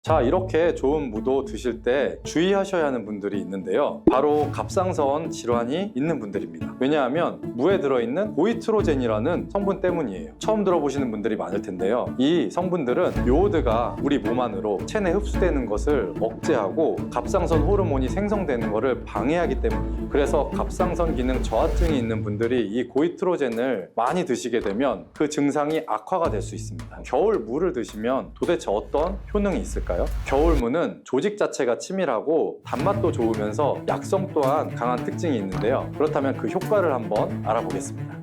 자, 이렇게 좋은 무도 드실 때 주의하셔야 하는 분들이 있는데요. 바로 갑상선 질환이 있는 분들입니다. 왜냐하면 무에 들어있는 고이트로젠이라는 성분 때문이에요. 처음 들어보시는 분들이 많을 텐데요. 이 성분들은 요오드가 우리 몸 안으로 체내 흡수되는 것을 억제하고 갑상선 호르몬이 생성되는 것을 방해하기 때문이에요. 그래서 갑상선 기능 저하증이 있는 분들이 이 고이트로젠을 많이 드시게 되면 그 증상이 악화가 될 수 있습니다. 겨울 무를 드시면 도대체 어떤 효능이 있을까요? 겨울무는 조직 자체가 치밀하고 단맛도 좋으면서 약성 또한 강한 특징이 있는데요. 그렇다면 그 효과를 한번 알아보겠습니다.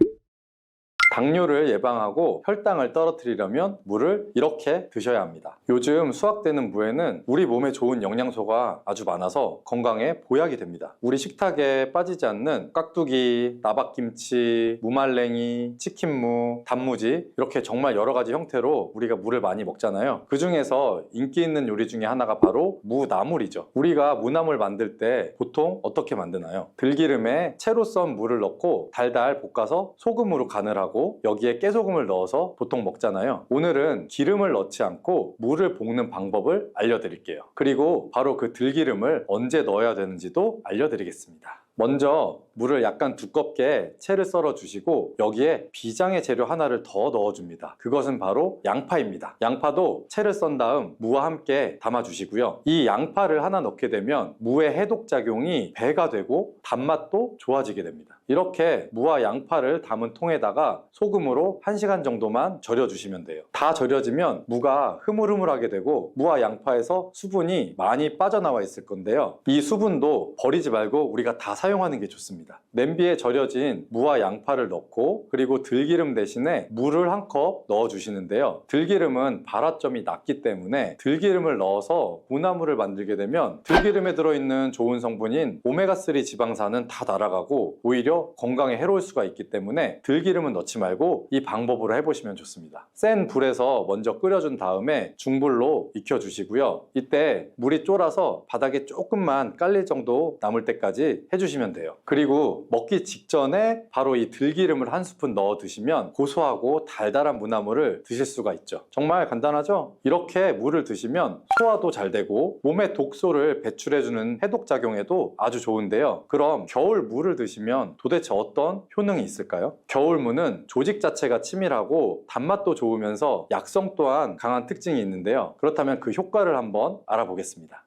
당뇨를 예방하고 혈당을 떨어뜨리려면 무를 이렇게 드셔야 합니다. 요즘 수확되는 무에는 우리 몸에 좋은 영양소가 아주 많아서 건강에 보약이 됩니다. 우리 식탁에 빠지지 않는 깍두기, 나박김치, 무말랭이, 치킨무, 단무지 이렇게 정말 여러 가지 형태로 우리가 무를 많이 먹잖아요. 그 중에서 인기 있는 요리 중에 하나가 바로 무나물이죠. 우리가 무나물 만들 때 보통 어떻게 만드나요? 들기름에 채로 썬 무를 넣고 달달 볶아서 소금으로 간을 하고 여기에 깨소금을 넣어서 보통 먹잖아요. 오늘은 기름을 넣지 않고 무를 볶는 방법을 알려드릴게요. 그리고 바로 그 들기름을 언제 넣어야 되는지도 알려드리겠습니다. 먼저 물을 약간 두껍게 채를 썰어 주시고 여기에 비장의 재료 하나를 더 넣어줍니다. 그것은 바로 양파입니다. 양파도 채를 썬 다음 무와 함께 담아 주시고요. 이 양파를 하나 넣게 되면 무의 해독작용이 배가 되고 단맛도 좋아지게 됩니다. 이렇게 무와 양파를 담은 통에다가 소금으로 1시간 정도만 절여주시면 돼요. 다 절여지면 무가 흐물흐물하게 되고 무와 양파에서 수분이 많이 빠져나와 있을 건데요. 이 수분도 버리지 말고 우리가 다 사용하는 게 좋습니다. 냄비에 절여진 무와 양파를 넣고 그리고 들기름 대신에 물을 한 컵 넣어주시는데요. 들기름은 발화점이 낮기 때문에 들기름을 넣어서 무나물을 만들게 되면 들기름에 들어있는 좋은 성분인 오메가3 지방산은 다 날아가고 오히려 건강에 해로울 수가 있기 때문에 들기름은 넣지 말고 이 방법으로 해보시면 좋습니다. 센 불에서 먼저 끓여준 다음에 중불로 익혀주시고요. 이때 물이 쫄아서 바닥에 조금만 깔릴 정도 남을 때까지 해주시면 돼요. 그리고 먹기 직전에 바로 이 들기름을 한 스푼 넣어 드시면 고소하고 달달한 무나물을 드실 수가 있죠. 정말 간단하죠? 이렇게 물을 드시면 소화도 잘 되고 몸의 독소를 배출해주는 해독작용에도 아주 좋은데요. 그럼 겨울 무를 드시면 도대체 어떤 효능이 있을까요? 겨울무는 조직 자체가 치밀하고 단맛도 좋으면서 약성 또한 강한 특징이 있는데요. 그렇다면 그 효과를 한번 알아보겠습니다.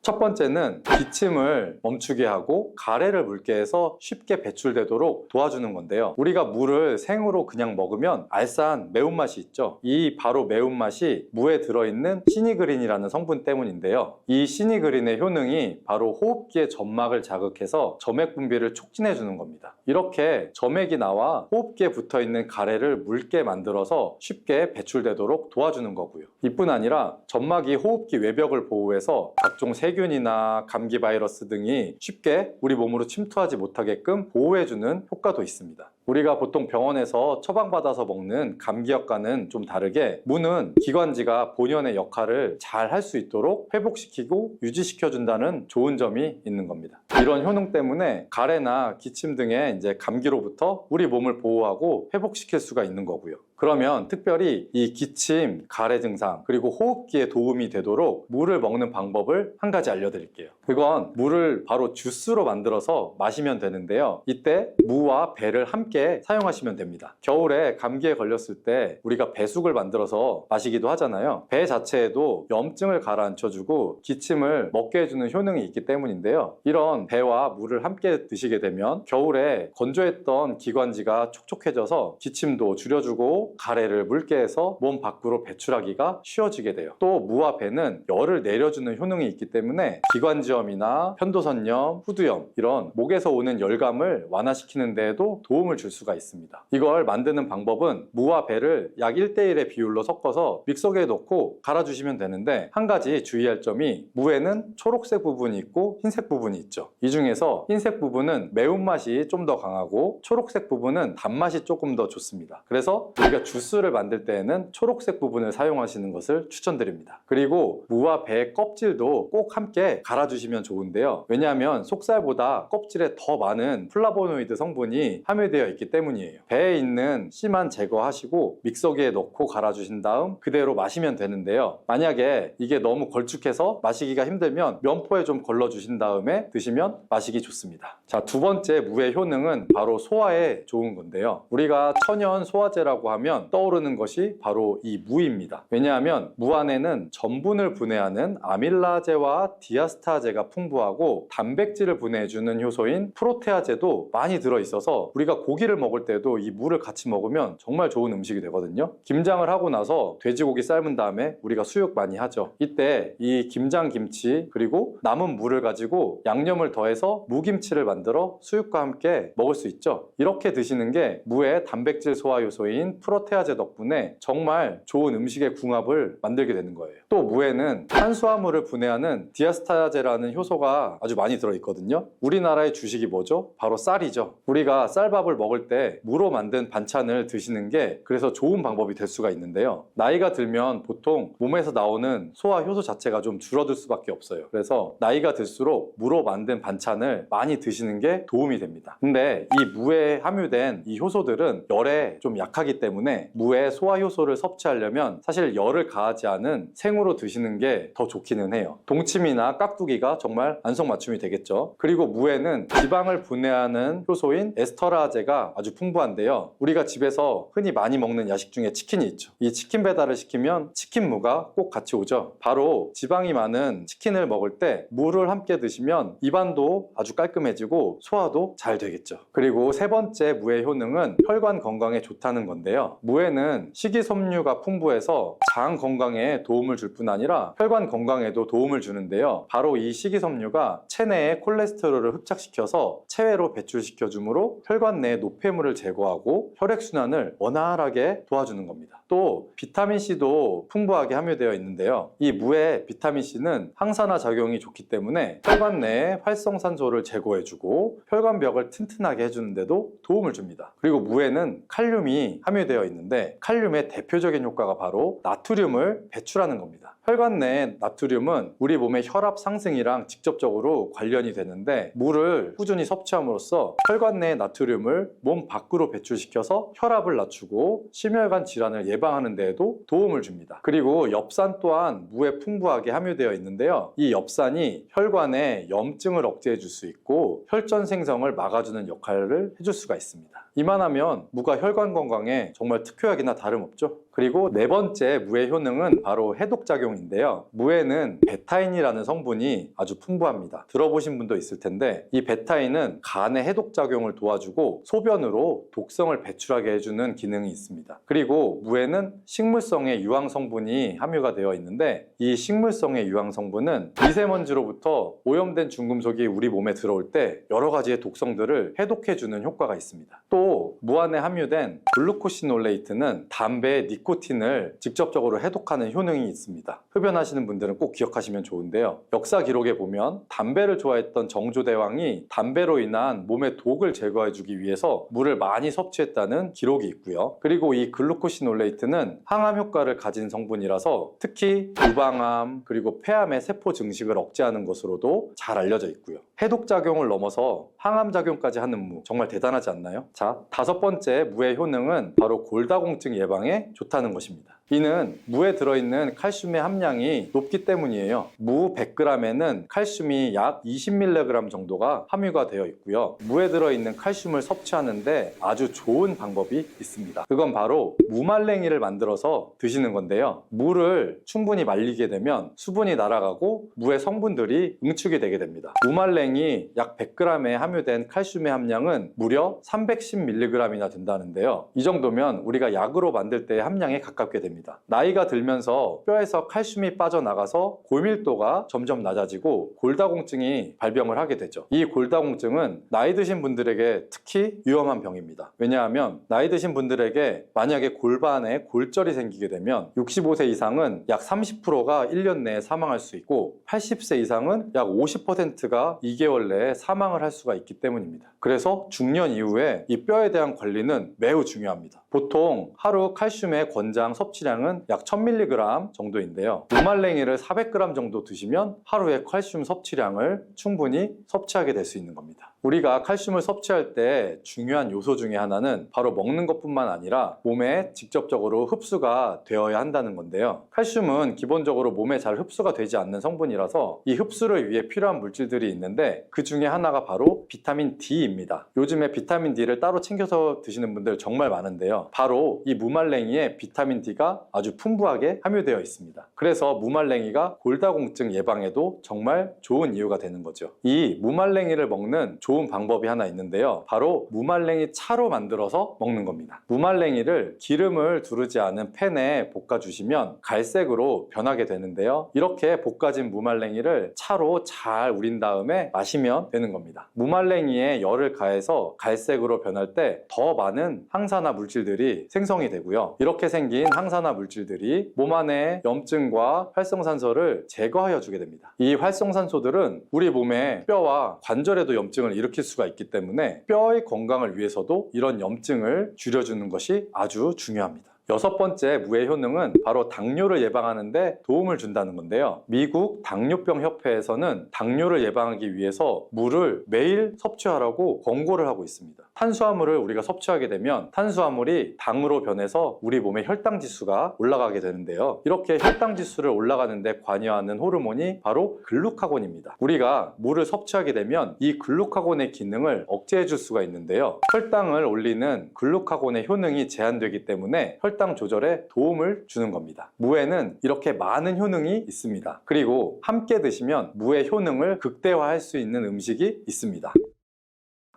첫 번째는 기침을 멈추게 하고 가래를 묽게 해서 쉽게 배출되도록 도와주는 건데요. 우리가 무를 생으로 그냥 먹으면 알싸한 매운맛이 있죠. 이 바로 매운맛이 무에 들어있는 시니그린이라는 성분 때문인데요. 이 시니그린의 효능이 바로 호흡기의 점막을 자극해서 점액 분비를 촉진해 주는 겁니다. 이렇게 점액이 나와 호흡기에 붙어있는 가래를 묽게 만들어서 쉽게 배출되도록 도와주는 거고요. 이뿐 아니라 점막이 호흡기 외벽을 보호해서 각종 세균이나 감기 바이러스 등이 쉽게 우리 몸으로 침투하지 못하게끔 보호해주는 효과도 있습니다. 우리가 보통 병원에서 처방받아서 먹는 감기약과는 좀 다르게 무는 기관지가 본연의 역할을 잘 할 수 있도록 회복시키고 유지시켜준다는 좋은 점이 있는 겁니다. 이런 효능 때문에 가래나 기침 등의 이제 감기로부터 우리 몸을 보호하고 회복시킬 수가 있는 거고요. 그러면 특별히 이 기침, 가래 증상, 그리고 호흡기에 도움이 되도록 무를 먹는 방법을 한 가지 알려드릴게요. 그건 무를 바로 주스로 만들어서 마시면 되는데요. 이때 무와 배를 함께 사용하시면 됩니다. 겨울에 감기에 걸렸을 때 우리가 배숙을 만들어서 마시기도 하잖아요. 배 자체에도 염증을 가라앉혀주고 기침을 먹게 해주는 효능이 있기 때문인데요. 이런 배와 무를 함께 드시게 되면 겨울에 건조했던 기관지가 촉촉해져서 기침도 줄여주고 가래를 묽게 해서 몸 밖으로 배출하기가 쉬워지게 돼요. 또 무와 배는 열을 내려주는 효능이 있기 때문에 기관지염이나 편도선염, 후두염 이런 목에서 오는 열감을 완화시키는 데에도 도움을 줄 수가 있습니다. 이걸 만드는 방법은 무와 배를 약 1:1의 비율로 섞어서 믹서기에 넣고 갈아주시면 되는데 한 가지 주의할 점이 무에는 초록색 부분이 있고 흰색 부분이 있죠. 이 중에서 흰색 부분은 매운맛이 좀 더 강하고 초록색 부분은 단맛이 조금 더 좋습니다. 그래서 우리가 주스를 만들 때에는 초록색 부분을 사용하시는 것을 추천드립니다. 그리고 무와 배의 껍질도 꼭 함께 갈아주시면 좋은데요. 왜냐하면 속살보다 껍질에 더 많은 플라보노이드 성분이 함유되어 되어 있기 때문이에요. 배에 있는 씨만 제거하시고 믹서기에 넣고 갈아주신 다음 그대로 마시면 되는데요. 만약에 이게 너무 걸쭉해서 마시기가 힘들면 면포에 좀 걸러주신 다음에 드시면 마시기 좋습니다. 자, 두 번째 무의 효능은 바로 소화에 좋은 건데요. 우리가 천연 소화제라고 하면 떠오르는 것이 바로 이 무입니다. 왜냐하면 무 안에는 전분을 분해하는 아밀라제와 디아스타제가 풍부하고 단백질을 분해해주는 효소인 프로테아제도 많이 들어있어서 우리가 고기를 먹을 때도 이 무를 같이 먹으면 정말 좋은 음식이 되거든요. 김장을 하고 나서 돼지고기 삶은 다음에 우리가 수육 많이 하죠. 이때 이 김장김치 그리고 남은 무를 가지고 양념을 더해서 무김치를 만들어 수육과 함께 먹을 수 있죠. 이렇게 드시는 게 무의 단백질 소화 요소인 프로테아제 덕분에 정말 좋은 음식의 궁합을 만들게 되는 거예요. 또 무에는 탄수화물을 분해하는 디아스타제라는 효소가 아주 많이 들어있거든요. 우리나라의 주식이 뭐죠? 바로 쌀이죠. 우리가 쌀밥을 먹을 때 무로 만든 반찬을 드시는 게 그래서 좋은 방법이 될 수가 있는데요. 나이가 들면 보통 몸에서 나오는 소화 효소 자체가 좀 줄어들 수밖에 없어요. 그래서 나이가 들수록 무로 만든 반찬을 많이 드시는 게 도움이 됩니다. 근데 이 무에 함유된 이 효소들은 열에 좀 약하기 때문에 무의 소화 효소를 섭취하려면 사실 열을 가하지 않은 생으로 드시는 게 더 좋기는 해요. 동치미나 깍두기가 정말 안성맞춤이 되겠죠. 그리고 무에는 지방을 분해하는 효소인 에스터라제가 아주 풍부한데요. 우리가 집에서 흔히 많이 먹는 야식 중에 치킨이 있죠. 이 치킨 배달을 시키면 치킨무가 꼭 같이 오죠. 바로 지방이 많은 치킨을 먹을 때 무를 함께 드시면 입안도 아주 깔끔해지고 소화도 잘 되겠죠. 그리고 세 번째 무의 효능은 혈관 건강에 좋다는 건데요. 무에는 식이섬유가 풍부해서 장 건강에 도움을 줄 뿐 아니라 혈관 건강에도 도움을 주는데요. 바로 이 식이섬유가 체내의 콜레스테롤을 흡착시켜서 체외로 배출시켜 주므로 혈관 내 노폐물을 제거하고 혈액순환을 원활하게 도와주는 겁니다. 또 비타민C도 풍부하게 함유되어 있는데요. 이 무의 비타민C는 항산화 작용이 좋기 때문에 혈관 내에 활성산소를 제거해주고 혈관벽을 튼튼하게 해주는데도 도움을 줍니다. 그리고 무에는 칼륨이 함유되어 있는데 칼륨의 대표적인 효과가 바로 나트륨을 배출하는 겁니다. 혈관 내 나트륨은 우리 몸의 혈압 상승이랑 직접적으로 관련이 되는데 무를 꾸준히 섭취함으로써 혈관 내 나트륨을 몸 밖으로 배출시켜서 혈압을 낮추고 심혈관 질환을 예방하는 데에도 도움을 줍니다. 그리고 엽산 또한 무에 풍부하게 함유되어 있는데요. 이 엽산이 혈관에 염증을 억제해 줄 수 있고 혈전 생성을 막아주는 역할을 해줄 수가 있습니다. 이만하면 무가 혈관 건강에 정말 특효약이나 다름없죠. 그리고 네 번째 무의 효능은 바로 해독작용인데요. 무에는 베타인이라는 성분이 아주 풍부합니다. 들어보신 분도 있을 텐데 이 베타인은 간의 해독작용을 도와주고 소변으로 독성을 배출하게 해주는 기능이 있습니다. 그리고 무에는 식물성의 유황성분이 함유가 되어 있는데 이 식물성의 유황성분은 미세먼지로부터 오염된 중금속이 우리 몸에 들어올 때 여러 가지의 독성들을 해독해주는 효과가 있습니다. 또 무 안에 함유된 글루코시놀레이트는 담배의 니코틴을 직접적으로 해독하는 효능이 있습니다. 흡연하시는 분들은 꼭 기억하시면 좋은데요. 역사 기록에 보면 담배를 좋아했던 정조대왕이 담배로 인한 몸의 독을 제거해주기 위해서 물을 많이 섭취했다는 기록이 있고요. 그리고 이 글루코시놀레이트는 항암 효과를 가진 성분이라서 특히 유방암 그리고 폐암의 세포 증식을 억제하는 것으로도 잘 알려져 있고요. 해독작용을 넘어서 항암작용까지 하는 무 정말 대단하지 않나요? 자, 다섯 번째 무의 효능은 바로 골다공증 예방에 좋다는 것입니다. 이는 무에 들어있는 칼슘의 함량이 높기 때문이에요. 무 100g에는 칼슘이 약 20mg 정도가 함유가 되어 있고요. 무에 들어있는 칼슘을 섭취하는데 아주 좋은 방법이 있습니다. 그건 바로 무말랭이를 만들어서 드시는 건데요. 무를 충분히 말리게 되면 수분이 날아가고 무의 성분들이 응축이 되게 됩니다. 무말랭이 약 100g에 함유된 칼슘의 함량은 무려 310mg이나 된다는데요. 이 정도면 우리가 약으로 만들 때의 함량에 가깝게 됩니다. 나이가 들면서 뼈에서 칼슘이 빠져나가서 골밀도가 점점 낮아지고 골다공증이 발병을 하게 되죠. 이 골다공증은 나이 드신 분들에게 특히 위험한 병입니다. 왜냐하면 나이 드신 분들에게 만약에 골반에 골절이 생기게 되면 65세 이상은 약 30%가 1년 내에 사망할 수 있고 80세 이상은 약 50%가 2개월 내에 사망을 할 수가 있기 때문입니다. 그래서 중년 이후에 이 뼈에 대한 관리는 매우 중요합니다. 보통 하루 칼슘의 권장 섭취량은 약 1000mg 정도인데요. 무말랭이를 400g 정도 드시면 하루에 칼슘 섭취량을 충분히 섭취하게 될 수 있는 겁니다. 우리가 칼슘을 섭취할 때 중요한 요소 중에 하나는 바로 먹는 것뿐만 아니라 몸에 직접적으로 흡수가 되어야 한다는 건데요. 칼슘은 기본적으로 몸에 잘 흡수가 되지 않는 성분이라서 이 흡수를 위해 필요한 물질들이 있는데 그 중에 하나가 바로 비타민 D입니다. 요즘에 비타민 D를 따로 챙겨서 드시는 분들 정말 많은데요. 바로 이 무말랭이에 비타민 D가 아주 풍부하게 함유되어 있습니다. 그래서 무말랭이가 골다공증 예방에도 정말 좋은 이유가 되는 거죠. 이 무말랭이를 먹는 좋은 방법이 하나 있는데요. 바로 무말랭이 차로 만들어서 먹는 겁니다. 무말랭이를 기름을 두르지 않은 팬에 볶아주시면 갈색으로 변하게 되는데요. 이렇게 볶아진 무말랭이를 차로 잘 우린 다음에 마시면 되는 겁니다. 무말랭이에 열을 가해서 갈색으로 변할 때 더 많은 항산화 물질들이 생성이 되고요. 이렇게 생긴 항산화 물질들이 몸 안에 염증과 활성산소를 제거하여 주게 됩니다. 이 활성산소들은 우리 몸의 뼈와 관절에도 염증을 일으킬 수가 있기 때문에 뼈의 건강을 위해서도 이런 염증을 줄여주는 것이 아주 중요합니다. 여섯 번째 무의 효능은 바로 당뇨를 예방하는 데 도움을 준다는 건데요. 미국 당뇨병 협회에서는 당뇨를 예방하기 위해서 물을 매일 섭취하라고 권고를 하고 있습니다. 탄수화물을 우리가 섭취하게 되면 탄수화물이 당으로 변해서 우리 몸의 혈당 지수가 올라가게 되는데요. 이렇게 혈당 지수를 올라가는 데 관여하는 호르몬이 바로 글루카곤입니다. 우리가 물을 섭취하게 되면 이 글루카곤의 기능을 억제해 줄 수가 있는데요. 혈당을 올리는 글루카곤의 효능이 제한되기 때문에 혈당 조절에 도움을 주는 겁니다. 무에는 이렇게 많은 효능이 있습니다. 그리고 함께 드시면 무의 효능을 극대화할 수 있는 음식이 있습니다.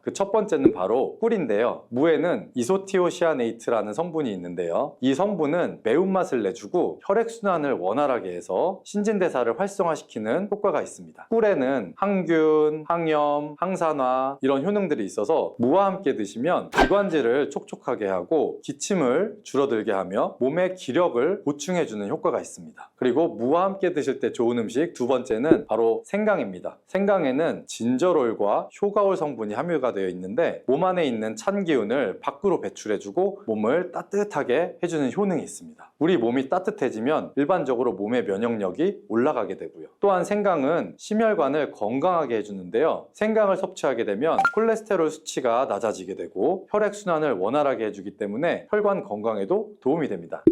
그 첫 번째는 바로 꿀인데요. 무에는 이소티오시아네이트라는 성분이 있는데요. 이 성분은 매운맛을 내주고 혈액순환을 원활하게 해서 신진대사를 활성화시키는 효과가 있습니다. 꿀에는 항균, 항염, 항산화 이런 효능들이 있어서 무와 함께 드시면 기관지를 촉촉하게 하고 기침을 줄어들게 하며 몸의 기력을 보충해주는 효과가 있습니다. 그리고 무와 함께 드실 때 좋은 음식 두 번째는 바로 생강입니다. 생강에는 진저롤과 효가올 성분이 함유가 되어 있는데 몸 안에 있는 찬 기운을 밖으로 배출해주고 몸을 따뜻하게 해주는 효능이 있습니다. 우리 몸이 따뜻해지면 일반적으로 몸의 면역력이 올라가게 되고요. 또한 생강은 심혈관을 건강하게 해주는데요. 생강을 섭취하게 되면 콜레스테롤 수치가 낮아지게 되고 혈액순환을 원활하게 해주기 때문에 혈관 건강에도 도움이 됩니다.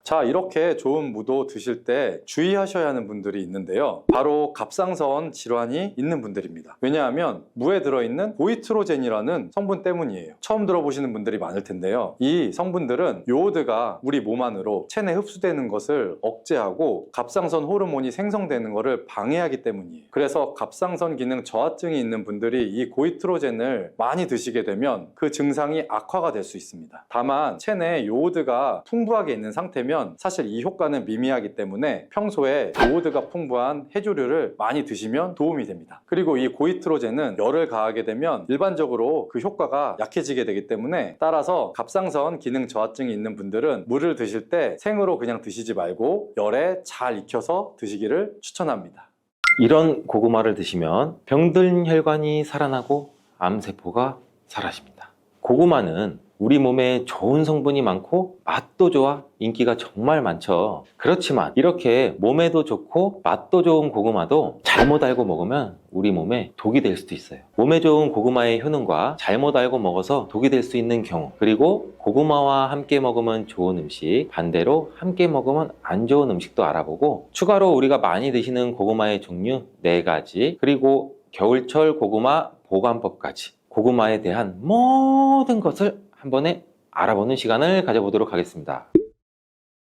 자, 이렇게 좋은 무도 드실 때 주의하셔야 하는 분들이 있는데요. 바로 갑상선 질환이 있는 분들입니다. 왜냐하면 무에 들어있는 고이트로젠이라는 성분 때문이에요. 처음 들어보시는 분들이 많을 텐데요. 이 성분들은 요오드가 우리 몸 안으로 체내 흡수되는 것을 억제하고 갑상선 호르몬이 생성되는 것을 방해하기 때문이에요. 그래서 갑상선 기능 저하증이 있는 분들이 이 고이트로젠을 많이 드시게 되면 그 증상이 악화가 될 수 있습니다. 다만 체내에 요오드가 풍부하게 있는 상태면 사실 이 효과는 미미하기 때문에 평소에 요오드가 풍부한 해조류를 많이 드시면 도움이 됩니다. 그리고 이 고이트로젠은 열을 가하게 되면 일반적으로 그 효과가 약해지게 되기 때문에 따라서 갑상선 기능 저하증이 있는 분들은 물을 드실 때 생으로 그냥 드시지 말고 열에 잘 익혀서 드시기를 추천합니다. 이런 고구마를 드시면 병든 혈관이 살아나고 암세포가 사라집니다. 고구마는 우리 몸에 좋은 성분이 많고 맛도 좋아 인기가 정말 많죠. 그렇지만 이렇게 몸에도 좋고 맛도 좋은 고구마도 잘못 알고 먹으면 우리 몸에 독이 될 수도 있어요. 몸에 좋은 고구마의 효능과 잘못 알고 먹어서 독이 될 수 있는 경우, 그리고 고구마와 함께 먹으면 좋은 음식, 반대로 함께 먹으면 안 좋은 음식도 알아보고, 추가로 우리가 많이 드시는 고구마의 종류 4가지, 그리고 겨울철 고구마 보관법까지, 고구마에 대한 모든 것을 한 번에 알아보는 시간을 가져보도록 하겠습니다.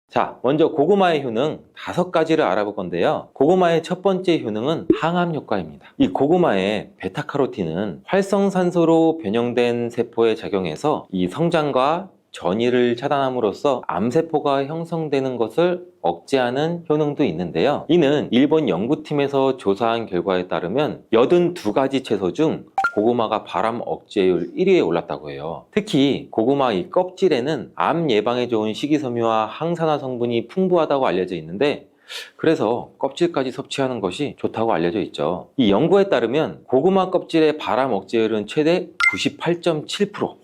자, 먼저 고구마의 효능 5가지를 알아볼 건데요. 고구마의 첫 번째 효능은 항암 효과입니다. 이 고구마의 베타카로틴은 활성산소로 변형된 세포에 작용해서 이 성장과 전이를 차단함으로써 암세포가 형성되는 것을 억제하는 효능도 있는데요. 이는 일본 연구팀에서 조사한 결과에 따르면 82가지 채소 중 고구마가 발암 억제율 1위에 올랐다고 해요. 특히 고구마 이 껍질에는 암 예방에 좋은 식이섬유와 항산화 성분이 풍부하다고 알려져 있는데, 그래서 껍질까지 섭취하는 것이 좋다고 알려져 있죠. 이 연구에 따르면 고구마 껍질의 발암 억제율은 최대 98.7%. 와,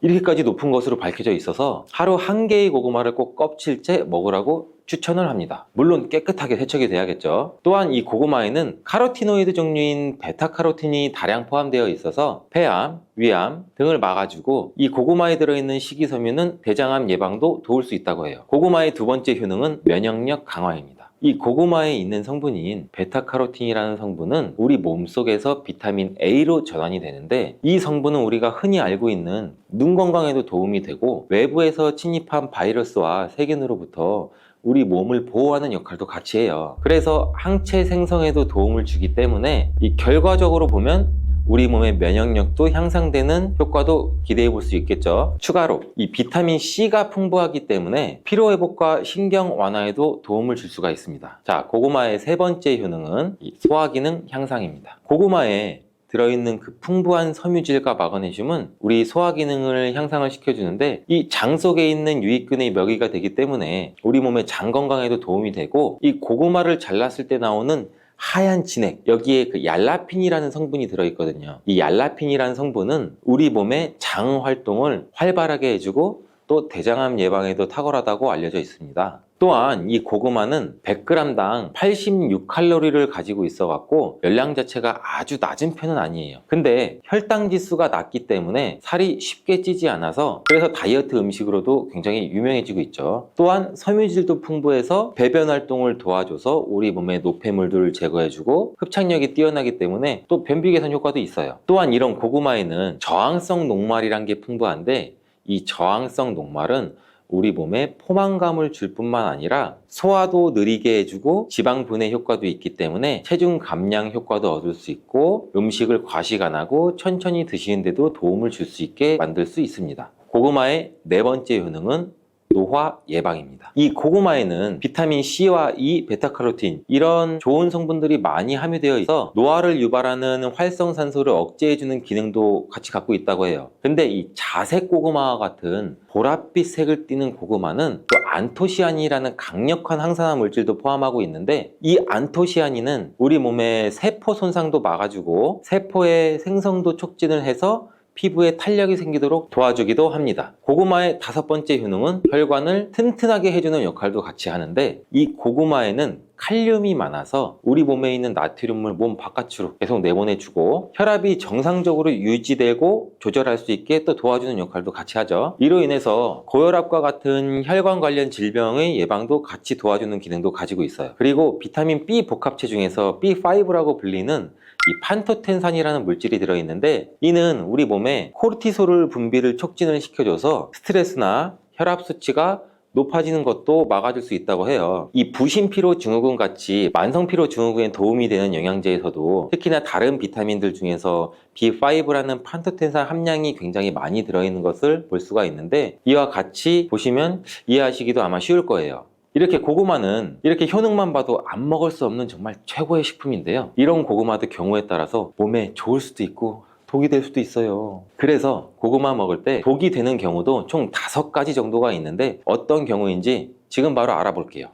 이렇게까지 높은 것으로 밝혀져 있어서 하루 한 개의 고구마를 꼭 껍질째 먹으라고 추천을 합니다. 물론 깨끗하게 세척이 돼야겠죠. 또한 이 고구마에는 카로티노이드 종류인 베타카로틴이 다량 포함되어 있어서 폐암, 위암 등을 막아주고 이 고구마에 들어있는 식이섬유는 대장암 예방도 도울 수 있다고 해요. 고구마의 두 번째 효능은 면역력 강화입니다. 이 고구마에 있는 성분인 베타카로틴이라는 성분은 우리 몸속에서 비타민 A로 전환이 되는데 이 성분은 우리가 흔히 알고 있는 눈 건강에도 도움이 되고 외부에서 침입한 바이러스와 세균으로부터 우리 몸을 보호하는 역할도 같이 해요. 그래서 항체 생성에도 도움을 주기 때문에 이 결과적으로 보면 우리 몸의 면역력도 향상되는 효과도 기대해 볼 수 있겠죠. 추가로 이 비타민 C가 풍부하기 때문에 피로회복과 신경 완화에도 도움을 줄 수가 있습니다. 자, 고구마의 세 번째 효능은 이 소화기능 향상입니다. 고구마에 들어있는 그 풍부한 섬유질과 마그네슘은 우리 소화기능을 향상을 시켜주는데 이 장 속에 있는 유익균의 먹이가 되기 때문에 우리 몸의 장 건강에도 도움이 되고 이 고구마를 잘랐을 때 나오는 하얀 진액, 여기에 그 얄라핀이라는 성분이 들어있거든요. 이 얄라핀이라는 성분은 우리 몸의 장 활동을 활발하게 해주고 또 대장암 예방에도 탁월하다고 알려져 있습니다. 또한 이 고구마는 100g당 86칼로리를 가지고 있어 갖고 열량 자체가 아주 낮은 편은 아니에요. 근데 혈당 지수가 낮기 때문에 살이 쉽게 찌지 않아서 그래서 다이어트 음식으로도 굉장히 유명해지고 있죠. 또한 섬유질도 풍부해서 배변 활동을 도와줘서 우리 몸의 노폐물들을 제거해주고 흡착력이 뛰어나기 때문에 또 변비 개선 효과도 있어요. 또한 이런 고구마에는 저항성 녹말이란 게 풍부한데 이 저항성 녹말은 우리 몸에 포만감을 줄 뿐만 아니라 소화도 느리게 해주고 지방 분해 효과도 있기 때문에 체중 감량 효과도 얻을 수 있고 음식을 과식 안 하고 천천히 드시는데도 도움을 줄 수 있게 만들 수 있습니다. 고구마의 네 번째 효능은 노화 예방입니다. 이 고구마에는 비타민 C와 E, 베타카로틴 이런 좋은 성분들이 많이 함유되어 있어 노화를 유발하는 활성산소를 억제해주는 기능도 같이 갖고 있다고 해요. 근데 이 자색 고구마와 같은 보랏빛 색을 띠는 고구마는 또 안토시아닌이라는 강력한 항산화 물질도 포함하고 있는데 이 안토시아닌은 우리 몸의 세포 손상도 막아주고 세포의 생성도 촉진을 해서 피부에 탄력이 생기도록 도와주기도 합니다. 고구마의 다섯 번째 효능은 혈관을 튼튼하게 해주는 역할도 같이 하는데 이 고구마에는 칼륨이 많아서 우리 몸에 있는 나트륨을 몸 바깥으로 계속 내보내주고 혈압이 정상적으로 유지되고 조절할 수 있게 또 도와주는 역할도 같이 하죠. 이로 인해서 고혈압과 같은 혈관 관련 질병의 예방도 같이 도와주는 기능도 가지고 있어요. 그리고 비타민 B 복합체 중에서 B5라고 불리는 이 판토텐산이라는 물질이 들어있는데 이는 우리 몸에 코르티솔을 분비를 촉진을 시켜줘서 스트레스나 혈압 수치가 높아지는 것도 막아줄 수 있다고 해요. 이 부신피로 증후군 같이 만성피로 증후군에 도움이 되는 영양제에서도 특히나 다른 비타민들 중에서 B5라는 판토텐산 함량이 굉장히 많이 들어있는 것을 볼 수가 있는데 이와 같이 보시면 이해하시기도 아마 쉬울 거예요. 이렇게 고구마는 이렇게 효능만 봐도 안 먹을 수 없는 정말 최고의 식품인데요. 이런 고구마도 경우에 따라서 몸에 좋을 수도 있고 독이 될 수도 있어요. 그래서 고구마 먹을 때 독이 되는 경우도 총 5가지 정도가 있는데 어떤 경우인지 지금 바로 알아볼게요.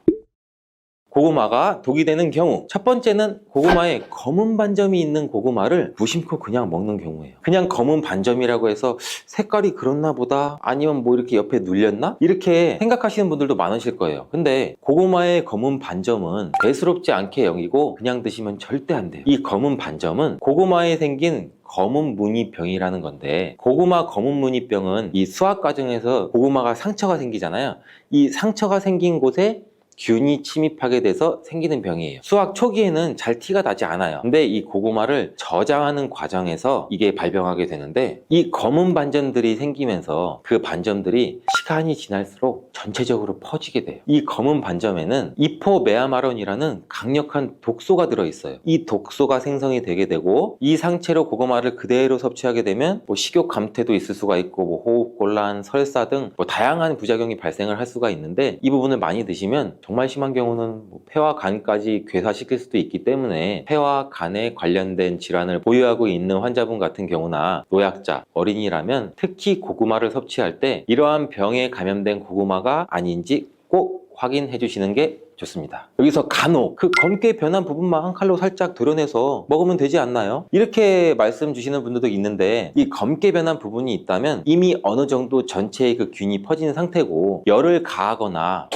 고구마가 독이 되는 경우, 첫 번째는 고구마에 검은 반점이 있는 고구마를 무심코 그냥 먹는 경우예요. 그냥 검은 반점이라고 해서 색깔이 그렇나 보다, 아니면 뭐 이렇게 옆에 눌렸나? 이렇게 생각하시는 분들도 많으실 거예요. 근데 고구마의 검은 반점은 대수롭지 않게 여기고 그냥 드시면 절대 안 돼요. 이 검은 반점은 고구마에 생긴 검은 무늬병이라는 건데, 고구마 검은 무늬병은 이 수확 과정에서 고구마가 상처가 생기잖아요. 이 상처가 생긴 곳에 균이 침입하게 돼서 생기는 병이에요. 수확 초기에는 잘 티가 나지 않아요. 근데 이 고구마를 저장하는 과정에서 이게 발병하게 되는데, 이 검은 반점들이 생기면서 그 반점들이 시간이 지날수록 전체적으로 퍼지게 돼요. 이 검은 반점에는 이포메아마론이라는 강력한 독소가 들어있어요. 이 독소가 생성이 되게 되고, 이 상체로 고구마를 그대로 섭취하게 되면 뭐 식욕 감퇴도 있을 수가 있고, 뭐 호흡 곤란, 설사 등 뭐 다양한 부작용이 발생을 할 수가 있는데, 이 부분을 많이 드시면 정말 심한 경우는 뭐 폐와 간까지 괴사시킬 수도 있기 때문에 폐와 간에 관련된 질환을 보유하고 있는 환자분 같은 경우나 노약자, 어린이라면 특히 고구마를 섭취할 때 이러한 병에 감염된 고구마가 아닌지 꼭 확인해 주시는 게 좋습니다. 여기서 간혹 그 검게 변한 부분만 한 칼로 살짝 도려내서 먹으면 되지 않나요? 이렇게 말씀 주시는 분들도 있는데, 이 검게 변한 부분이 있다면 이미 어느 정도 전체에 그 균이 퍼진 상태고 열을 가하거나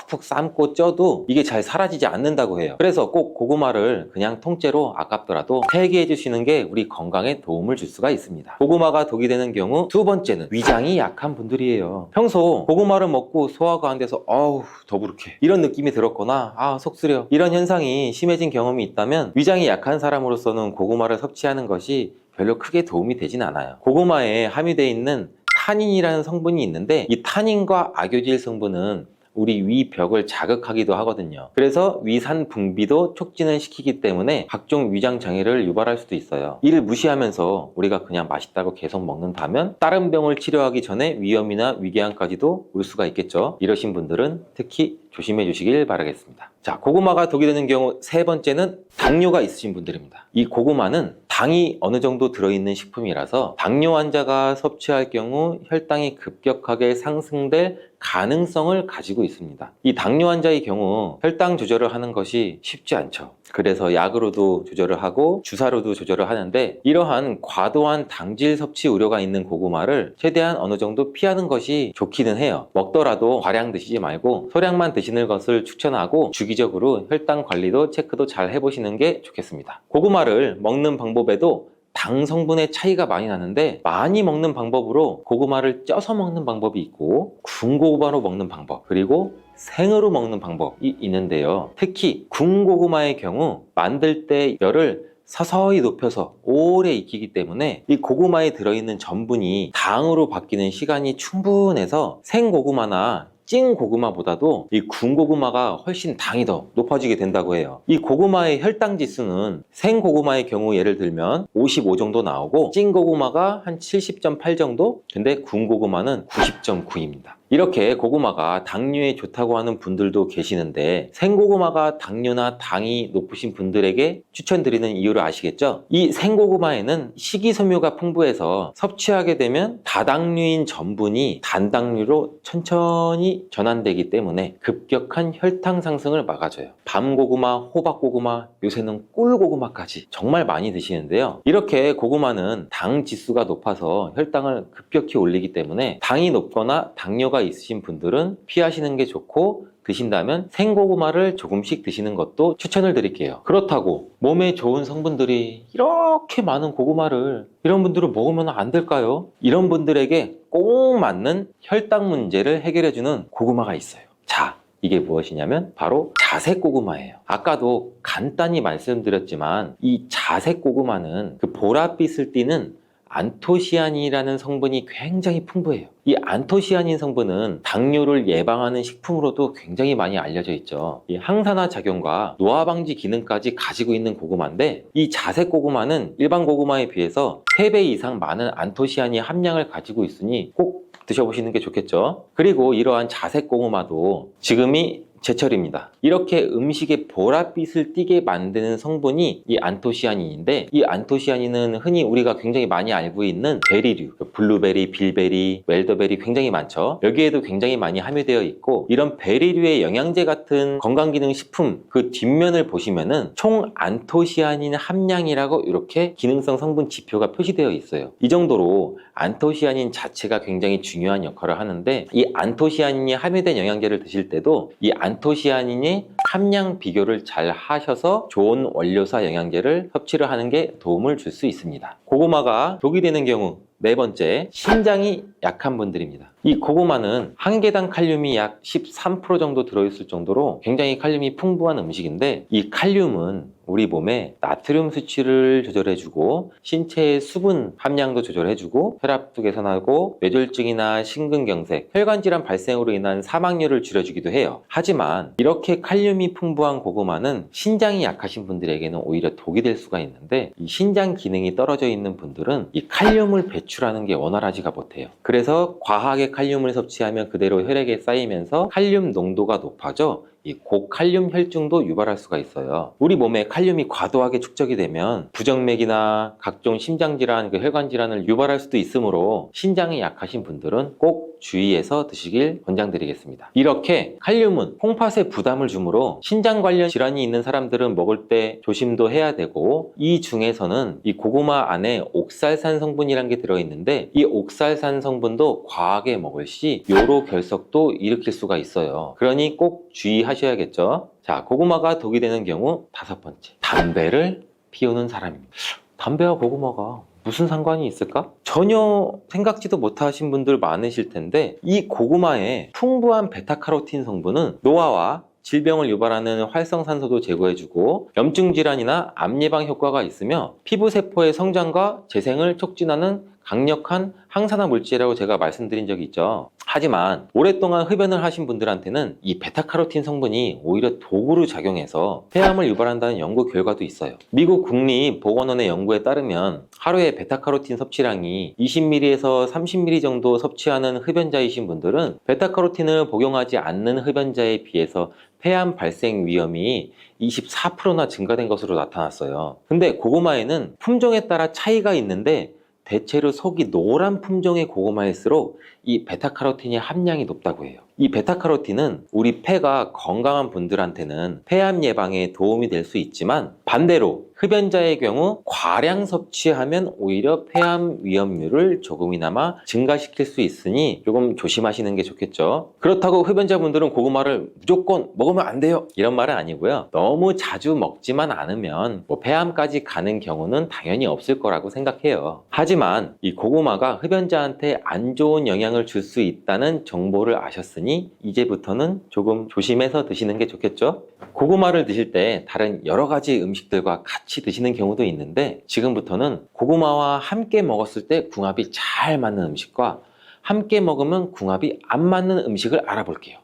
푹푹 삶고 쪄도 이게 잘 사라지지 않는다고 해요. 그래서 꼭 고구마를 그냥 통째로 아깝더라도 폐기해 주시는 게 우리 건강에 도움을 줄 수가 있습니다. 고구마가 독이 되는 경우 두 번째는 위장이 약한 분들이에요. 평소 고구마를 먹고 소화가 안 돼서 어우 더부룩해 이런 느낌이 들었거나 속 쓰려 이런 현상이 심해진 경험이 있다면 위장이 약한 사람으로서는 고구마를 섭취하는 것이 별로 크게 도움이 되진 않아요. 고구마에 함유되어 있는 타닌이라는 성분이 있는데, 이 타닌과 아교질 성분은 우리 위벽을 자극하기도 하거든요. 그래서 위산 분비도 촉진을 시키기 때문에 각종 위장 장애를 유발할 수도 있어요. 이를 무시하면서 우리가 그냥 맛있다고 계속 먹는다면 다른 병을 치료하기 전에 위염이나 위궤양까지도 올 수가 있겠죠. 이러신 분들은 특히 조심해 주시길 바라겠습니다. 자, 고구마가 독이 되는 경우 세 번째는 당뇨가 있으신 분들입니다. 이 고구마는 당이 어느 정도 들어있는 식품이라서 당뇨 환자가 섭취할 경우 혈당이 급격하게 상승될 가능성을 가지고 있습니다. 이 당뇨 환자의 경우 혈당 조절을 하는 것이 쉽지 않죠. 그래서 약으로도 조절을 하고 주사로도 조절을 하는데, 이러한 과도한 당질 섭취 우려가 있는 고구마를 최대한 어느 정도 피하는 것이 좋기는 해요. 먹더라도 과량 드시지 말고 소량만 드시는 것을 추천하고, 주기적으로 혈당 관리도 체크도 잘 해보시는 게 좋겠습니다. 고구마를 먹는 방법에도 당 성분의 차이가 많이 나는데, 많이 먹는 방법으로 고구마를 쪄서 먹는 방법이 있고, 구운 고구마로 먹는 방법, 그리고 생으로 먹는 방법이 있는데요. 특히 구운 고구마의 경우 만들 때 열을 서서히 높여서 오래 익히기 때문에 이 고구마에 들어있는 전분이 당으로 바뀌는 시간이 충분해서 생고구마나 찐 고구마보다도 이 구운 고구마가 훨씬 당이 더 높아지게 된다고 해요. 이 고구마의 혈당 지수는 생 고구마의 경우 예를 들면 55 정도 나오고, 찐 고구마가 한 70.8 정도? 근데 구운 고구마는 90.9입니다. 이렇게 고구마가 당뇨에 좋다고 하는 분들도 계시는데, 생고구마가 당뇨나 당이 높으신 분들에게 추천드리는 이유를 아시겠죠? 이 생고구마에는 식이섬유가 풍부해서 섭취하게 되면 다당류인 전분이 단당류로 천천히 전환되기 때문에 급격한 혈당 상승을 막아줘요. 밤고구마, 호박고구마, 요새는 꿀고구마까지 정말 많이 드시는데요. 이렇게 고구마는 당 지수가 높아서 혈당을 급격히 올리기 때문에 당이 높거나 당뇨가 있으신 분들은 피하시는 게 좋고, 드신다면 생고구마를 조금씩 드시는 것도 추천을 드릴게요. 그렇다고 몸에 좋은 성분들이 이렇게 많은 고구마를 이런 분들은 먹으면 안 될까요? 이런 분들에게 꼭 맞는 혈당 문제를 해결해주는 고구마가 있어요. 자, 이게 무엇이냐면 바로 자색 고구마예요. 아까도 간단히 말씀드렸지만 이 자색 고구마는 그 보랏빛을 띠는 안토시아닌이라는 성분이 굉장히 풍부해요. 이 안토시아닌 성분은 당뇨를 예방하는 식품으로도 굉장히 많이 알려져 있죠. 이 항산화 작용과 노화 방지 기능까지 가지고 있는 고구마인데, 이 자색 고구마는 일반 고구마에 비해서 3배 이상 많은 안토시아닌 함량을 가지고 있으니 꼭 드셔보시는 게 좋겠죠. 그리고 이러한 자색 고구마도 지금이 제철입니다. 이렇게 음식에 보랏빛을 띠게 만드는 성분이 이 안토시아닌인데, 이 안토시아닌은 흔히 우리가 굉장히 많이 알고 있는 베리류, 블루베리, 빌베리, 웰더베리 굉장히 많죠. 여기에도 굉장히 많이 함유되어 있고, 이런 베리류의 영양제 같은 건강기능식품 그 뒷면을 보시면은 총 안토시아닌 함량이라고 이렇게 기능성 성분 지표가 표시되어 있어요. 이 정도로 안토시아닌 자체가 굉장히 중요한 역할을 하는데, 이 안토시아닌이 함유된 영양제를 드실 때도 이 안토시아닌의 함량 비교를 잘 하셔서 좋은 원료사 영양제를 섭취를 하는 게 도움을 줄 수 있습니다. 고구마가 독이 되는 경우 네 번째, 신장이 약한 분들입니다. 이 고구마는 한 개당 칼륨이 약 13% 정도 들어있을 정도로 굉장히 칼륨이 풍부한 음식인데, 이 칼륨은 우리 몸에 나트륨 수치를 조절해주고 신체의 수분 함량도 조절해주고 혈압도 개선하고 뇌졸중이나 심근경색, 혈관질환 발생으로 인한 사망률을 줄여주기도 해요. 하지만 이렇게 칼륨이 풍부한 고구마는 신장이 약하신 분들에게는 오히려 독이 될 수가 있는데, 이 신장 기능이 떨어져 있는 분들은 이 칼륨을 배출하는 게 원활하지가 못해요. 그래서 과하게 칼륨을 섭취하면 그대로 혈액에 쌓이면서 칼륨 농도가 높아져 이 고칼륨 혈증도 유발할 수가 있어요. 우리 몸에 칼륨이 과도하게 축적이 되면 부정맥이나 각종 심장질환, 혈관질환을 유발할 수도 있으므로 신장이 약하신 분들은 꼭 주의해서 드시길 권장드리겠습니다. 이렇게 칼륨은 콩팥에 부담을 주므로 신장 관련 질환이 있는 사람들은 먹을 때 조심도 해야 되고, 이 중에서는 이 고구마 안에 옥살산 성분이라는 게 들어있는데, 이 옥살산 성분도 과하게 먹을 시 요로 결석도 일으킬 수가 있어요. 그러니 꼭 주의하셔야겠죠. 자, 고구마가 독이 되는 경우 5번째, 담배를 피우는 사람입니다. 담배와 고구마가 무슨 상관이 있을까? 전혀 생각지도 못하신 분들 많으실 텐데, 이 고구마의 풍부한 베타카로틴 성분은 노화와 질병을 유발하는 활성산소도 제거해주고 염증 질환이나 암 예방 효과가 있으며 피부세포의 성장과 재생을 촉진하는 강력한 항산화 물질이라고 제가 말씀드린 적이 있죠. 하지만 오랫동안 흡연을 하신 분들한테는 이 베타카로틴 성분이 오히려 독으로 작용해서 폐암을 유발한다는 연구 결과도 있어요. 미국 국립보건원의 연구에 따르면 하루에 베타카로틴 섭취량이 20ml에서 30ml 정도 섭취하는 흡연자이신 분들은 베타카로틴을 복용하지 않는 흡연자에 비해서 폐암 발생 위험이 24%나 증가된 것으로 나타났어요. 근데 고구마에는 품종에 따라 차이가 있는데 대체로 속이 노란 품종의 고구마일수록 이 베타카로틴의 함량이 높다고 해요. 이 베타카로틴은 우리 폐가 건강한 분들한테는 폐암 예방에 도움이 될 수 있지만, 반대로 흡연자의 경우 과량 섭취하면 오히려 폐암 위험률을 조금이나마 증가시킬 수 있으니 조금 조심하시는 게 좋겠죠. 그렇다고 흡연자분들은 고구마를 무조건 먹으면 안 돼요, 이런 말은 아니고요. 너무 자주 먹지만 않으면 폐암까지 가는 경우는 당연히 없을 거라고 생각해요. 하지만 이 고구마가 흡연자한테 안 좋은 영향을 줄 수 있다는 정보를 아셨으니 이제부터는 조금 조심해서 드시는 게 좋겠죠. 고구마를 드실 때 다른 여러 가지 음식들과 같이 드시는 경우도 있는데, 지금부터는 고구마와 함께 먹었을 때 궁합이 잘 맞는 음식과 함께 먹으면 궁합이 안 맞는 음식을 알아볼게요.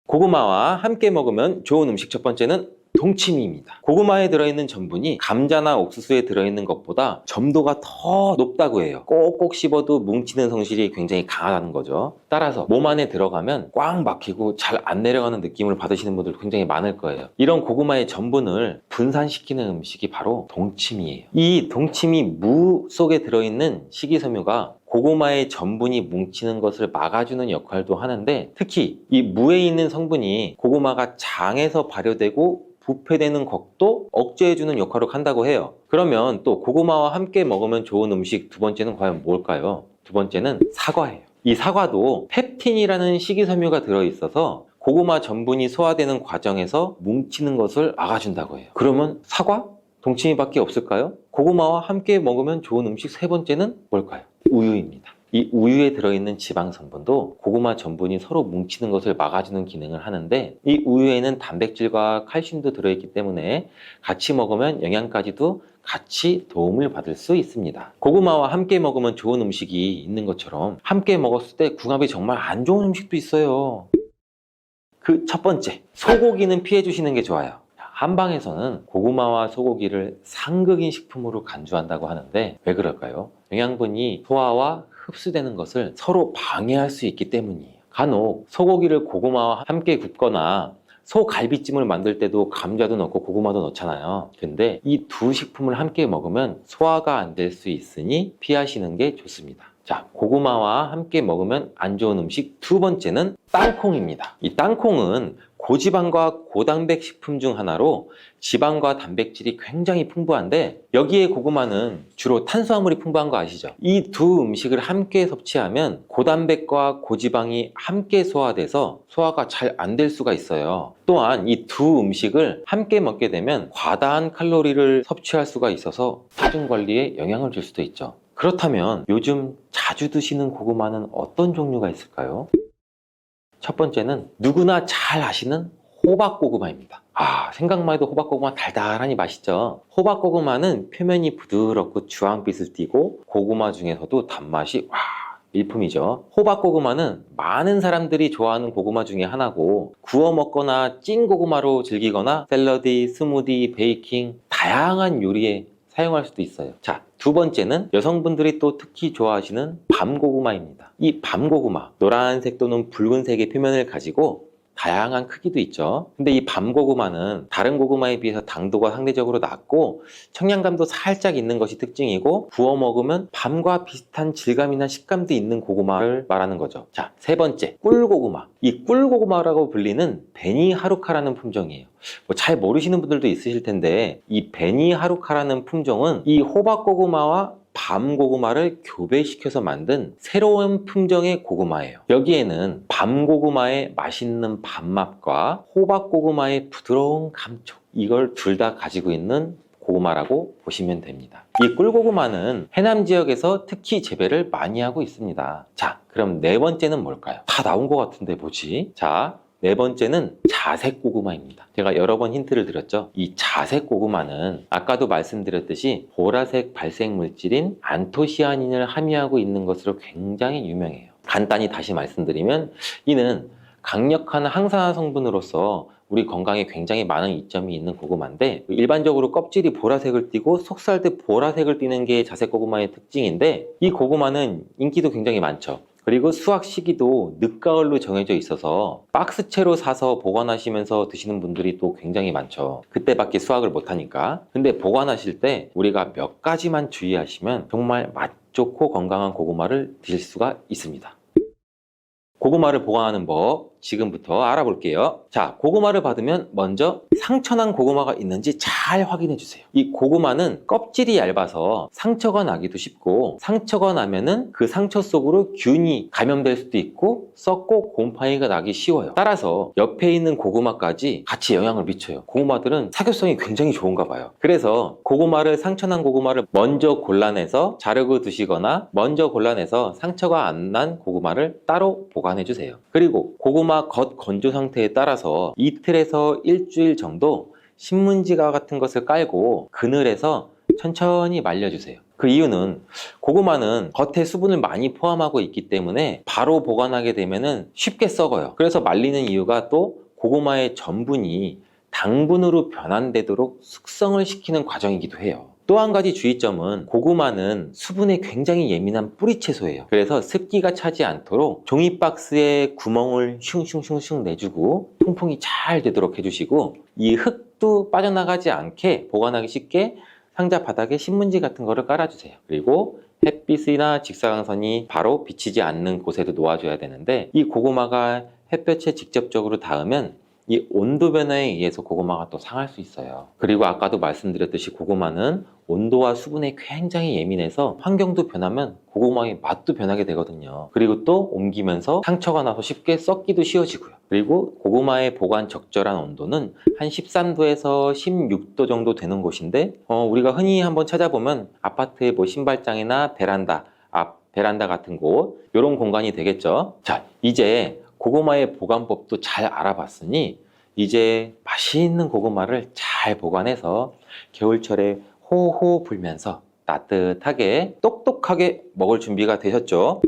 고구마와 함께 먹으면 좋은 음식 첫 번째는 동치미입니다. 고구마에 들어있는 전분이 감자나 옥수수에 들어있는 것보다 점도가 더 높다고 해요. 꼭꼭 씹어도 뭉치는 성질이 굉장히 강하다는 거죠. 따라서 몸 안에 들어가면 꽉 막히고 잘 안 내려가는 느낌을 받으시는 분들 굉장히 많을 거예요. 이런 고구마의 전분을 분산시키는 음식이 바로 동치미예요. 이 동치미 무 속에 들어있는 식이섬유가 고구마의 전분이 뭉치는 것을 막아주는 역할도 하는데, 특히 이 무에 있는 성분이 고구마가 장에서 발효되고 부패되는 것도 억제해주는 역할을 한다고 해요. 그러면 또 고구마와 함께 먹으면 좋은 음식 두 번째는 과연 뭘까요? 두 번째는 사과예요. 이 사과도 펩틴이라는 식이섬유가 들어있어서 고구마 전분이 소화되는 과정에서 뭉치는 것을 막아준다고 해요. 그러면 사과? 동치미밖에 없을까요? 고구마와 함께 먹으면 좋은 음식 세 번째는 뭘까요? 우유입니다. 이 우유에 들어있는 지방 성분도 고구마 전분이 서로 뭉치는 것을 막아주는 기능을 하는데, 이 우유에는 단백질과 칼슘도 들어있기 때문에 같이 먹으면 영양까지도 같이 도움을 받을 수 있습니다. 고구마와 함께 먹으면 좋은 음식이 있는 것처럼 함께 먹었을 때 궁합이 정말 안 좋은 음식도 있어요. 그 첫 번째, 소고기는 피해 주시는 게 좋아요. 한방에서는 고구마와 소고기를 상극인 식품으로 간주한다고 하는데, 왜 그럴까요? 영양분이 소화와 흡수되는 것을 서로 방해할 수 있기 때문이에요. 간혹 소고기를 고구마와 함께 굽거나 소갈비찜을 만들 때도 감자도 넣고 고구마도 넣잖아요. 근데 이 두 식품을 함께 먹으면 소화가 안 될 수 있으니 피하시는 게 좋습니다. 자, 고구마와 함께 먹으면 안 좋은 음식 두 번째는 땅콩입니다. 이 땅콩은 고지방과 고단백 식품 중 하나로 지방과 단백질이 굉장히 풍부한데, 여기에 고구마는 주로 탄수화물이 풍부한 거 아시죠? 이 두 음식을 함께 섭취하면 고단백과 고지방이 함께 소화돼서 소화가 잘 안 될 수가 있어요. 또한 이 두 음식을 함께 먹게 되면 과다한 칼로리를 섭취할 수가 있어서 체중 관리에 영향을 줄 수도 있죠. 그렇다면 요즘 자주 드시는 고구마는 어떤 종류가 있을까요? 첫 번째는 누구나 잘 아시는 호박고구마입니다. 생각만 해도 호박고구마 달달하니 맛있죠. 호박고구마는 표면이 부드럽고 주황빛을 띠고 고구마 중에서도 단맛이 일품이죠. 호박고구마는 많은 사람들이 좋아하는 고구마 중에 하나고, 구워 먹거나 찐 고구마로 즐기거나 샐러드, 스무디, 베이킹, 다양한 요리에 사용할 수도 있어요. 자, 두 번째는 여성분들이 또 특히 좋아하시는 밤고구마입니다. 이 밤고구마, 노란색 또는 붉은색의 표면을 가지고 다양한 크기도 있죠. 근데 이 밤고구마는 다른 고구마에 비해서 당도가 상대적으로 낮고 청량감도 살짝 있는 것이 특징이고 구워 먹으면 밤과 비슷한 질감이나 식감도 있는 고구마를 말하는 거죠. 자, 세 번째, 꿀고구마. 이 꿀고구마라고 불리는 베니하루카라는 품종이에요. 잘 모르시는 분들도 있으실 텐데 이 베니하루카라는 품종은 이 호박고구마와 밤고구마를 교배시켜서 만든 새로운 품종의 고구마예요. 여기에는 밤고구마의 맛있는 밥맛과 호박고구마의 부드러운 감촉, 이걸 둘 다 가지고 있는 고구마라고 보시면 됩니다. 이 꿀고구마는 해남 지역에서 특히 재배를 많이 하고 있습니다. 자, 그럼 네 번째는 뭘까요? 다 나온 것 같은데 뭐지? 자, 네 번째는 자색 고구마입니다. 제가 여러 번 힌트를 드렸죠. 이 자색 고구마는 아까도 말씀드렸듯이 보라색 발색 물질인 안토시아닌을 함유하고 있는 것으로 굉장히 유명해요. 간단히 다시 말씀드리면 이는 강력한 항산화 성분으로서 우리 건강에 굉장히 많은 이점이 있는 고구마인데 일반적으로 껍질이 보라색을 띠고 속살도 보라색을 띠는 게 자색 고구마의 특징인데 이 고구마는 인기도 굉장히 많죠. 그리고 수확 시기도 늦가을로 정해져 있어서 박스채로 사서 보관하시면서 드시는 분들이 또 굉장히 많죠. 그때밖에 수확을 못하니까. 근데 보관하실 때 우리가 몇 가지만 주의하시면 정말 맛 좋고 건강한 고구마를 드실 수가 있습니다. 고구마를 보관하는 법 지금부터 알아볼게요. 자, 고구마를 받으면 먼저 상처난 고구마가 있는지 잘 확인해 주세요. 이 고구마는 껍질이 얇아서 상처가 나기도 쉽고 상처가 나면은 그 상처 속으로 균이 감염될 수도 있고 썩고 곰팡이가 나기 쉬워요. 따라서 옆에 있는 고구마까지 같이 영향을 미쳐요. 고구마들은 사교성이 굉장히 좋은가 봐요. 그래서 고구마를 상처난 고구마를 먼저 골라내서 자르고 드시거나 먼저 골라내서 상처가 안 난 고구마를 따로 보관해 주세요. 그리고 고구마 겉 건조 상태에 따라서 이틀에서 일주일 정도 신문지가 같은 것을 깔고 그늘에서 천천히 말려주세요. 그 이유는 고구마는 겉에 수분을 많이 포함하고 있기 때문에 바로 보관하게 되면 쉽게 썩어요. 그래서 말리는 이유가 또 고구마의 전분이 당분으로 변환되도록 숙성을 시키는 과정이기도 해요. 또 한 가지 주의점은 고구마는 수분에 굉장히 예민한 뿌리 채소예요. 그래서 습기가 차지 않도록 종이박스에 구멍을 슝슝슝슝 내주고 통풍이 잘 되도록 해주시고 이 흙도 빠져나가지 않게 보관하기 쉽게 상자 바닥에 신문지 같은 거를 깔아주세요. 그리고 햇빛이나 직사광선이 바로 비치지 않는 곳에도 놓아줘야 되는데 이 고구마가 햇볕에 직접적으로 닿으면 이 온도 변화에 의해서 고구마가 또 상할 수 있어요. 그리고 아까도 말씀드렸듯이 고구마는 온도와 수분에 굉장히 예민해서 환경도 변하면 고구마의 맛도 변하게 되거든요. 그리고 또 옮기면서 상처가 나서 쉽게 썩기도 쉬워지고요. 그리고 고구마의 보관 적절한 온도는 한 13도에서 16도 정도 되는 곳인데 우리가 흔히 한번 찾아보면 아파트의 뭐 신발장이나 베란다, 앞 베란다 같은 곳 이런 공간이 되겠죠. 자, 이제 고구마의 보관법도 잘 알아봤으니 이제 맛있는 고구마를 잘 보관해서 겨울철에 호호 불면서 따뜻하게 똑똑하게 먹을 준비가 되셨죠?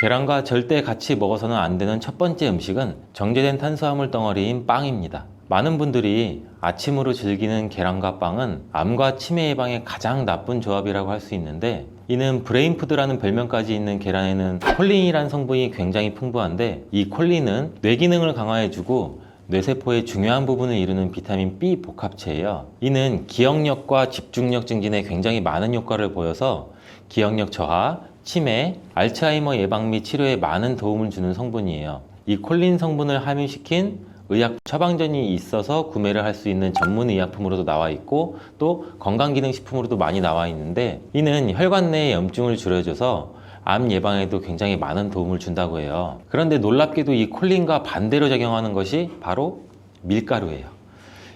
계란과 절대 같이 먹어서는 안 되는 첫 번째 음식은 정제된 탄수화물 덩어리인 빵입니다. 많은 분들이 아침으로 즐기는 계란과 빵은 암과 치매 예방에 가장 나쁜 조합이라고 할 수 있는데 이는 브레인푸드라는 별명까지 있는 계란에는 콜린이라는 성분이 굉장히 풍부한데 이 콜린은 뇌 기능을 강화해주고 뇌세포의 중요한 부분을 이루는 비타민 B 복합체예요. 이는 기억력과 집중력 증진에 굉장히 많은 효과를 보여서 기억력 저하, 치매, 알츠하이머 예방 및 치료에 많은 도움을 주는 성분이에요. 이 콜린 성분을 함유시킨 의약 처방전이 있어서 구매를 할 수 있는 전문 의약품으로도 나와 있고 또 건강기능식품으로도 많이 나와 있는데 이는 혈관 내의 염증을 줄여줘서 암 예방에도 굉장히 많은 도움을 준다고 해요. 그런데 놀랍게도 이 콜린과 반대로 작용하는 것이 바로 밀가루예요.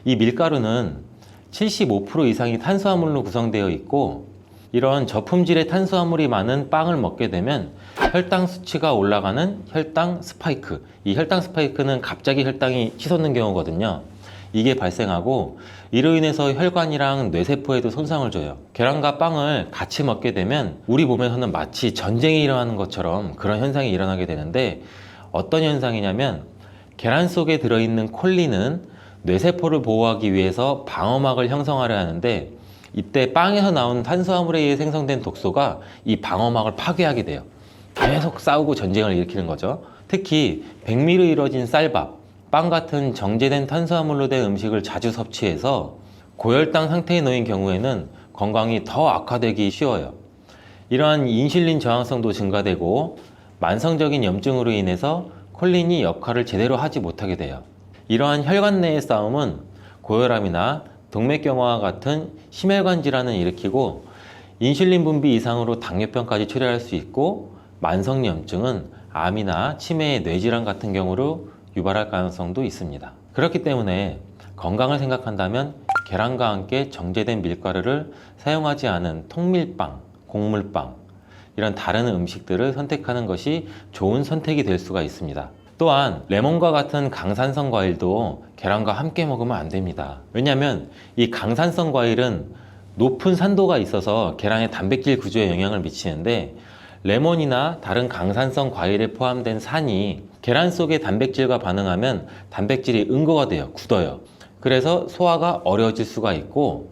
이 밀가루는 75% 이상이 탄수화물로 구성되어 있고 이런 저품질의 탄수화물이 많은 빵을 먹게 되면 혈당 수치가 올라가는 혈당 스파이크, 이 혈당 스파이크는 갑자기 혈당이 치솟는 경우거든요. 이게 발생하고 이로 인해서 혈관이랑 뇌세포에도 손상을 줘요. 계란과 빵을 같이 먹게 되면 우리 몸에서는 마치 전쟁이 일어나는 것처럼 그런 현상이 일어나게 되는데 어떤 현상이냐면 계란 속에 들어있는 콜린은 뇌세포를 보호하기 위해서 방어막을 형성하려 하는데 이때 빵에서 나온 탄수화물에 의해 생성된 독소가 이 방어막을 파괴하게 돼요. 계속 싸우고 전쟁을 일으키는 거죠. 특히 백미로 이루어진 쌀밥, 빵 같은 정제된 탄수화물로 된 음식을 자주 섭취해서 고혈당 상태에 놓인 경우에는 건강이 더 악화되기 쉬워요. 이러한 인슐린 저항성도 증가되고 만성적인 염증으로 인해서 콜린이 역할을 제대로 하지 못하게 돼요. 이러한 혈관 내의 싸움은 고혈압이나 동맥경화와 같은 심혈관 질환을 일으키고 인슐린 분비 이상으로 당뇨병까지 초래할 수 있고 만성염증은 암이나 치매의 뇌질환 같은 경우로 유발할 가능성도 있습니다. 그렇기 때문에 건강을 생각한다면 계란과 함께 정제된 밀가루를 사용하지 않은 통밀빵, 곡물빵 이런 다른 음식들을 선택하는 것이 좋은 선택이 될 수가 있습니다. 또한 레몬과 같은 강산성 과일도 계란과 함께 먹으면 안 됩니다. 왜냐하면 이 강산성 과일은 높은 산도가 있어서 계란의 단백질 구조에 영향을 미치는데 레몬이나 다른 강산성 과일에 포함된 산이 계란 속의 단백질과 반응하면 단백질이 응고가 돼요. 굳어요. 그래서 소화가 어려워질 수가 있고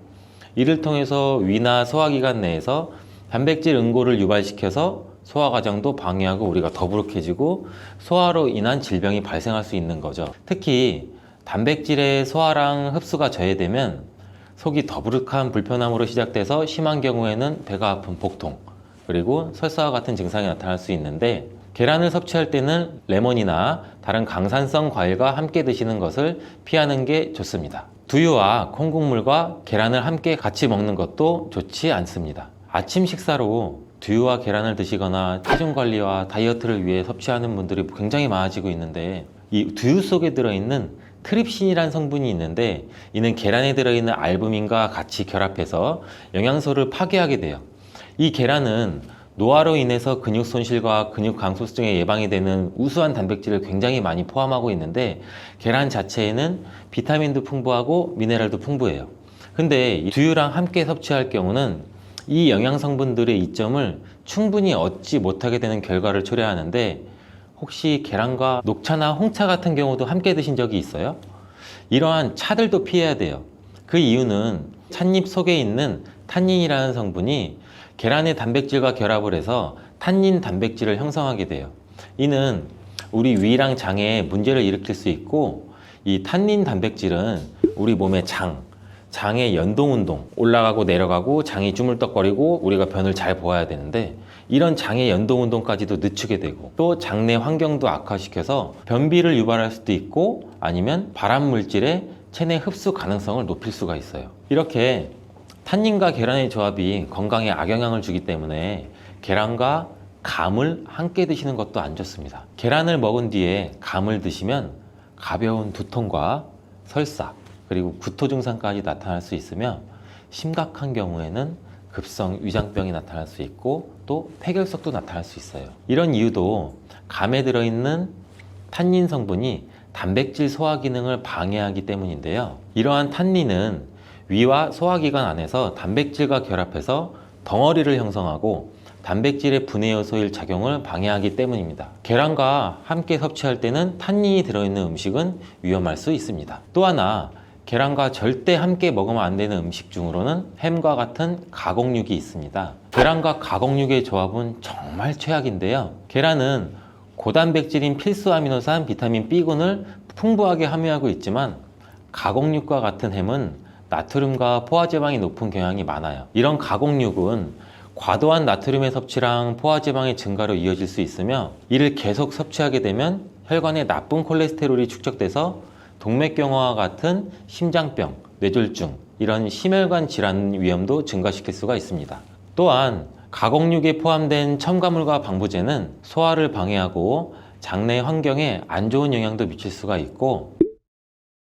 이를 통해서 위나 소화기관 내에서 단백질 응고를 유발시켜서 소화 과정도 방해하고 우리가 더부룩해지고 소화로 인한 질병이 발생할 수 있는 거죠. 특히 단백질의 소화랑 흡수가 저해되면 속이 더부룩한 불편함으로 시작돼서 심한 경우에는 배가 아픈 복통 그리고 설사와 같은 증상이 나타날 수 있는데 계란을 섭취할 때는 레몬이나 다른 강산성 과일과 함께 드시는 것을 피하는 게 좋습니다. 두유와 콩국물과 계란을 함께 같이 먹는 것도 좋지 않습니다. 아침 식사로 두유와 계란을 드시거나 체중 관리와 다이어트를 위해 섭취하는 분들이 굉장히 많아지고 있는데 이 두유 속에 들어있는 트립신이라는 성분이 있는데 이는 계란에 들어있는 알부민과 같이 결합해서 영양소를 파괴하게 돼요. 이 계란은 노화로 인해서 근육 손실과 근육 감소증에 예방이 되는 우수한 단백질을 굉장히 많이 포함하고 있는데 계란 자체에는 비타민도 풍부하고 미네랄도 풍부해요. 근데 이 두유랑 함께 섭취할 경우는 이 영양 성분들의 이점을 충분히 얻지 못하게 되는 결과를 초래하는데 혹시 계란과 녹차나 홍차 같은 경우도 함께 드신 적이 있어요? 이러한 차들도 피해야 돼요. 그 이유는 찻잎 속에 있는 탄닌이라는 성분이 계란의 단백질과 결합을 해서 탄닌 단백질을 형성하게 돼요. 이는 우리 위랑 장에 문제를 일으킬 수 있고 이 탄닌 단백질은 우리 몸의 장의 연동운동 올라가고 내려가고 장이 주물떡거리고 우리가 변을 잘 보아야 되는데 이런 장의 연동운동까지도 늦추게 되고 또 장내 환경도 악화시켜서 변비를 유발할 수도 있고 아니면 발암물질의 체내 흡수 가능성을 높일 수가 있어요. 이렇게 탄닌과 계란의 조합이 건강에 악영향을 주기 때문에 계란과 감을 함께 드시는 것도 안 좋습니다. 계란을 먹은 뒤에 감을 드시면 가벼운 두통과 설사 그리고 구토 증상까지 나타날 수 있으며 심각한 경우에는 급성 위장병이 나타날 수 있고 또 폐결석도 나타날 수 있어요. 이런 이유도 감에 들어있는 탄닌 성분이 단백질 소화 기능을 방해하기 때문인데요. 이러한 탄닌은 위와 소화기관 안에서 단백질과 결합해서 덩어리를 형성하고 단백질의 분해 요소일 작용을 방해하기 때문입니다. 계란과 함께 섭취할 때는 탄닌이 들어있는 음식은 위험할 수 있습니다. 또 하나 계란과 절대 함께 먹으면 안 되는 음식 중으로는 햄과 같은 가공육이 있습니다. 계란과 가공육의 조합은 정말 최악인데요. 계란은 고단백질인 필수 아미노산 비타민 B군을 풍부하게 함유하고 있지만 가공육과 같은 햄은 나트륨과 포화지방이 높은 경향이 많아요. 이런 가공육은 과도한 나트륨의 섭취랑 포화지방의 증가로 이어질 수 있으며 이를 계속 섭취하게 되면 혈관에 나쁜 콜레스테롤이 축적돼서 동맥경화와 같은 심장병, 뇌졸중 이런 심혈관 질환 위험도 증가시킬 수가 있습니다. 또한 가공육에 포함된 첨가물과 방부제는 소화를 방해하고 장내 환경에 안 좋은 영향도 미칠 수가 있고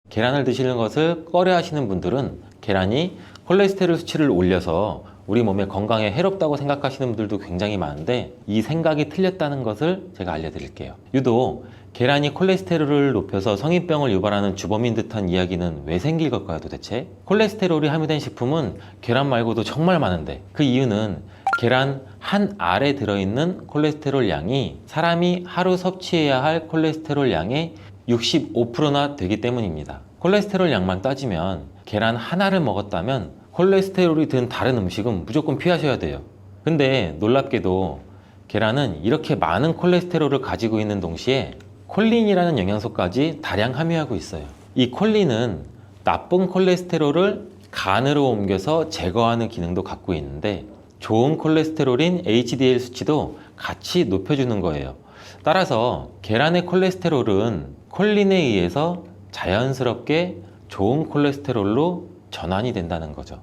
계란을 드시는 것을 꺼려 하시는 분들은 계란이 콜레스테롤 수치를 올려서 우리 몸의 건강에 해롭다고 생각하시는 분들도 굉장히 많은데 이 생각이 틀렸다는 것을 제가 알려드릴게요. 유독 계란이 콜레스테롤을 높여서 성인병을 유발하는 주범인 듯한 이야기는 왜 생길 걸까요 도대체? 콜레스테롤이 함유된 식품은 계란 말고도 정말 많은데 그 이유는 계란 한 알에 들어있는 콜레스테롤 양이 사람이 하루 섭취해야 할 콜레스테롤 양의 65%나 되기 때문입니다. 콜레스테롤 양만 따지면 계란 하나를 먹었다면 콜레스테롤이 든 다른 음식은 무조건 피하셔야 돼요. 근데 놀랍게도 계란은 이렇게 많은 콜레스테롤을 가지고 있는 동시에 콜린이라는 영양소까지 다량 함유하고 있어요. 이 콜린은 나쁜 콜레스테롤을 간으로 옮겨서 제거하는 기능도 갖고 있는데 좋은 콜레스테롤인 HDL 수치도 같이 높여주는 거예요. 따라서 계란의 콜레스테롤은 콜린에 의해서 자연스럽게 좋은 콜레스테롤로 전환이 된다는 거죠.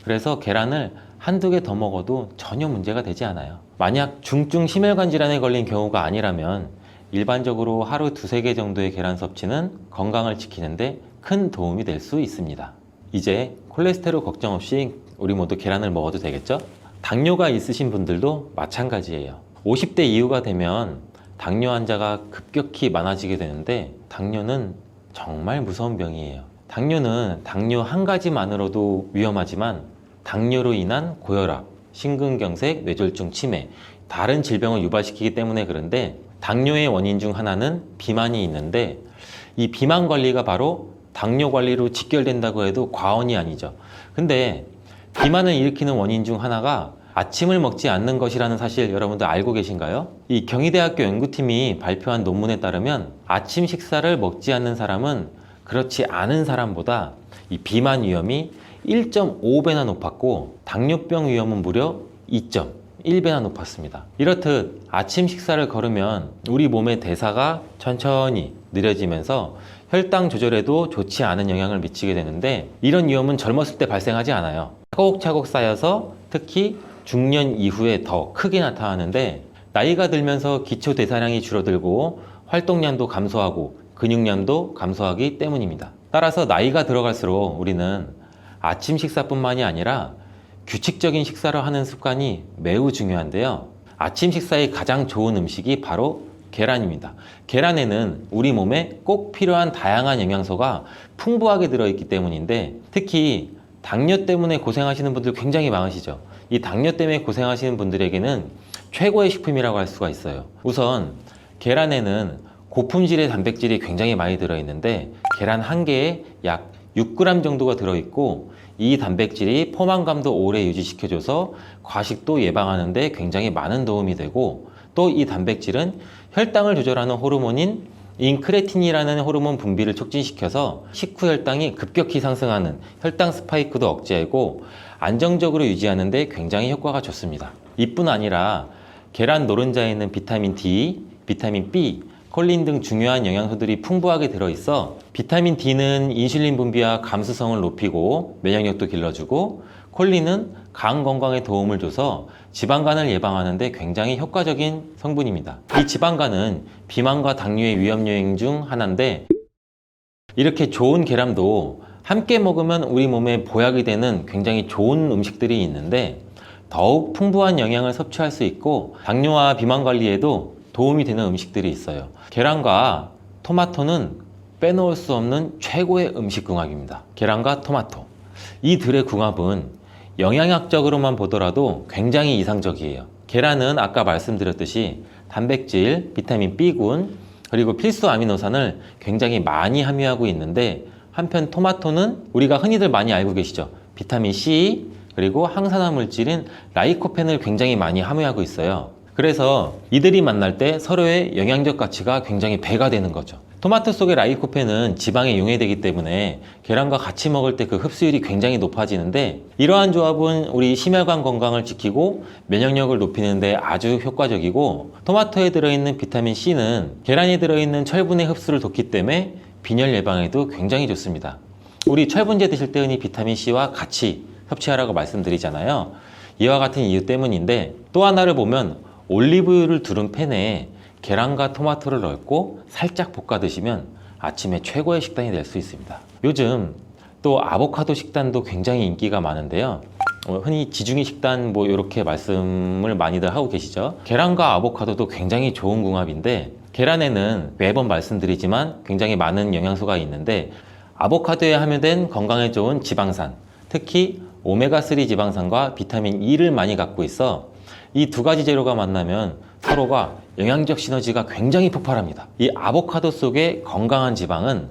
그래서 계란을 한두 개 더 먹어도 전혀 문제가 되지 않아요. 만약 중증 심혈관 질환에 걸린 경우가 아니라면 일반적으로 하루 두세 개 정도의 계란 섭취는 건강을 지키는데 큰 도움이 될 수 있습니다. 이제 콜레스테롤 걱정 없이 우리 모두 계란을 먹어도 되겠죠? 당뇨가 있으신 분들도 마찬가지예요. 50대 이후가 되면 당뇨 환자가 급격히 많아지게 되는데 당뇨는 정말 무서운 병이에요. 당뇨는 당뇨 한 가지만으로도 위험하지만 당뇨로 인한 고혈압, 심근경색, 뇌졸중, 치매, 다른 질병을 유발시키기 때문에 그런데 당뇨의 원인 중 하나는 비만이 있는데 이 비만 관리가 바로 당뇨 관리로 직결된다고 해도 과언이 아니죠. 근데 비만을 일으키는 원인 중 하나가 아침을 먹지 않는 것이라는 사실 여러분들 알고 계신가요? 이 경희대학교 연구팀이 발표한 논문에 따르면 아침 식사를 먹지 않는 사람은 그렇지 않은 사람보다 이 비만 위험이 1.5배나 높았고 당뇨병 위험은 무려 2.1배나 높았습니다. 이렇듯 아침 식사를 거르면 우리 몸의 대사가 천천히 느려지면서 혈당 조절에도 좋지 않은 영향을 미치게 되는데 이런 위험은 젊었을 때 발생하지 않아요. 차곡차곡 쌓여서 특히 중년 이후에 더 크게 나타나는데 나이가 들면서 기초 대사량이 줄어들고 활동량도 감소하고 근육량도 감소하기 때문입니다. 따라서 나이가 들어갈수록 우리는 아침 식사뿐만이 아니라 규칙적인 식사를 하는 습관이 매우 중요한데요. 아침 식사에 가장 좋은 음식이 바로 계란입니다. 계란에는 우리 몸에 꼭 필요한 다양한 영양소가 풍부하게 들어있기 때문인데 특히 당뇨 때문에 고생하시는 분들 굉장히 많으시죠. 이 당뇨 때문에 고생하시는 분들에게는 최고의 식품이라고 할 수가 있어요. 우선 계란에는 고품질의 단백질이 굉장히 많이 들어있는데 계란 한 개에 약 6g 정도가 들어있고 이 단백질이 포만감도 오래 유지시켜줘서 과식도 예방하는 데 굉장히 많은 도움이 되고 또 이 단백질은 혈당을 조절하는 호르몬인 인크레틴이라는 호르몬 분비를 촉진시켜서 식후 혈당이 급격히 상승하는 혈당 스파이크도 억제하고 안정적으로 유지하는 데 굉장히 효과가 좋습니다. 이뿐 아니라 계란 노른자에 있는 비타민 D, 비타민 B, 콜린 등 중요한 영양소들이 풍부하게 들어있어 비타민 D는 인슐린 분비와 감수성을 높이고 면역력도 길러주고 콜린은 간 건강에 도움을 줘서 지방간을 예방하는 데 굉장히 효과적인 성분입니다. 이 지방간은 비만과 당뇨의 위험 요인 중 하나인데 이렇게 좋은 계란도 함께 먹으면 우리 몸에 보약이 되는 굉장히 좋은 음식들이 있는데 더욱 풍부한 영양을 섭취할 수 있고 당뇨와 비만 관리에도 도움이 되는 음식들이 있어요. 계란과 토마토는 빼놓을 수 없는 최고의 음식 궁합입니다. 계란과 토마토. 이 둘의 궁합은 영양학적으로만 보더라도 굉장히 이상적이에요. 계란은 아까 말씀드렸듯이 단백질, 비타민 B군, 그리고 필수 아미노산을 굉장히 많이 함유하고 있는데 한편 토마토는 우리가 흔히들 많이 알고 계시죠. 비타민 C, 그리고 항산화 물질인 라이코펜을 굉장히 많이 함유하고 있어요. 그래서 이들이 만날 때 서로의 영양적 가치가 굉장히 배가 되는 거죠. 토마토 속의 라이코펜은 지방에 용해되기 때문에 계란과 같이 먹을 때 그 흡수율이 굉장히 높아지는데 이러한 조합은 우리 심혈관 건강을 지키고 면역력을 높이는 데 아주 효과적이고 토마토에 들어있는 비타민 C는 계란에 들어있는 철분의 흡수를 돕기 때문에 빈혈 예방에도 굉장히 좋습니다. 우리 철분제 드실 때 흔히 비타민 C와 같이 섭취하라고 말씀드리잖아요. 이와 같은 이유 때문인데 또 하나를 보면 올리브유를 두른 팬에 계란과 토마토를 넣고 살짝 볶아 드시면 아침에 최고의 식단이 될 수 있습니다. 요즘 또 아보카도 식단도 굉장히 인기가 많은데요. 흔히 지중해 식단 뭐 이렇게 말씀을 많이들 하고 계시죠. 계란과 아보카도도 굉장히 좋은 궁합인데 계란에는 매번 말씀드리지만 굉장히 많은 영양소가 있는데 아보카도에 함유된 건강에 좋은 지방산, 특히 오메가3 지방산과 비타민 E를 많이 갖고 있어 이 두 가지 재료가 만나면 서로가 영양적 시너지가 굉장히 폭발합니다. 이 아보카도 속의 건강한 지방은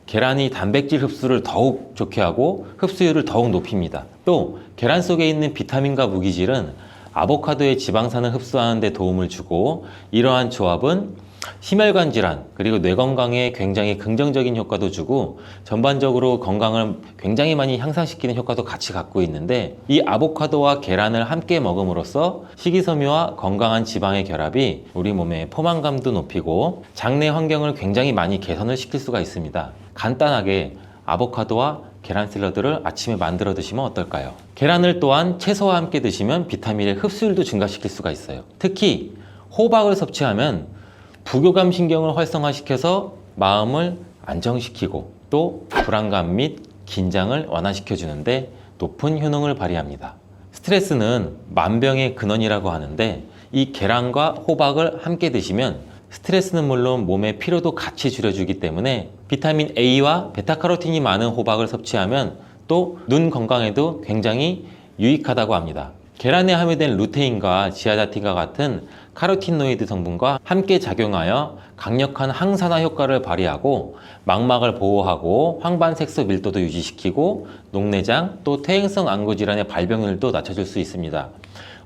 계란이 단백질 흡수를 더욱 좋게 하고 흡수율을 더욱 높입니다. 또 계란 속에 있는 비타민과 무기질은 아보카도의 지방산을 흡수하는 데 도움을 주고 이러한 조합은 심혈관 질환 그리고 뇌 건강에 굉장히 긍정적인 효과도 주고 전반적으로 건강을 굉장히 많이 향상시키는 효과도 같이 갖고 있는데, 이 아보카도와 계란을 함께 먹음으로써 식이섬유와 건강한 지방의 결합이 우리 몸의 포만감도 높이고 장내 환경을 굉장히 많이 개선을 시킬 수가 있습니다. 간단하게 아보카도와 계란 샐러드를 아침에 만들어 드시면 어떨까요? 계란을 또한 채소와 함께 드시면 비타민의 흡수율도 증가시킬 수가 있어요. 특히 호박을 섭취하면 부교감 신경을 활성화시켜서 마음을 안정시키고 또 불안감 및 긴장을 완화시켜 주는데 높은 효능을 발휘합니다. 스트레스는 만병의 근원이라고 하는데, 이 계란과 호박을 함께 드시면 스트레스는 물론 몸의 피로도 같이 줄여주기 때문에 비타민 A와 베타카로틴이 많은 호박을 섭취하면 또 눈 건강에도 굉장히 유익하다고 합니다. 계란에 함유된 루테인과 지아자틴과 같은 카로티노이드 성분과 함께 작용하여 강력한 항산화 효과를 발휘하고 망막을 보호하고 황반색소 밀도도 유지시키고 녹내장 또 퇴행성 안구 질환의 발병률도 낮춰줄 수 있습니다.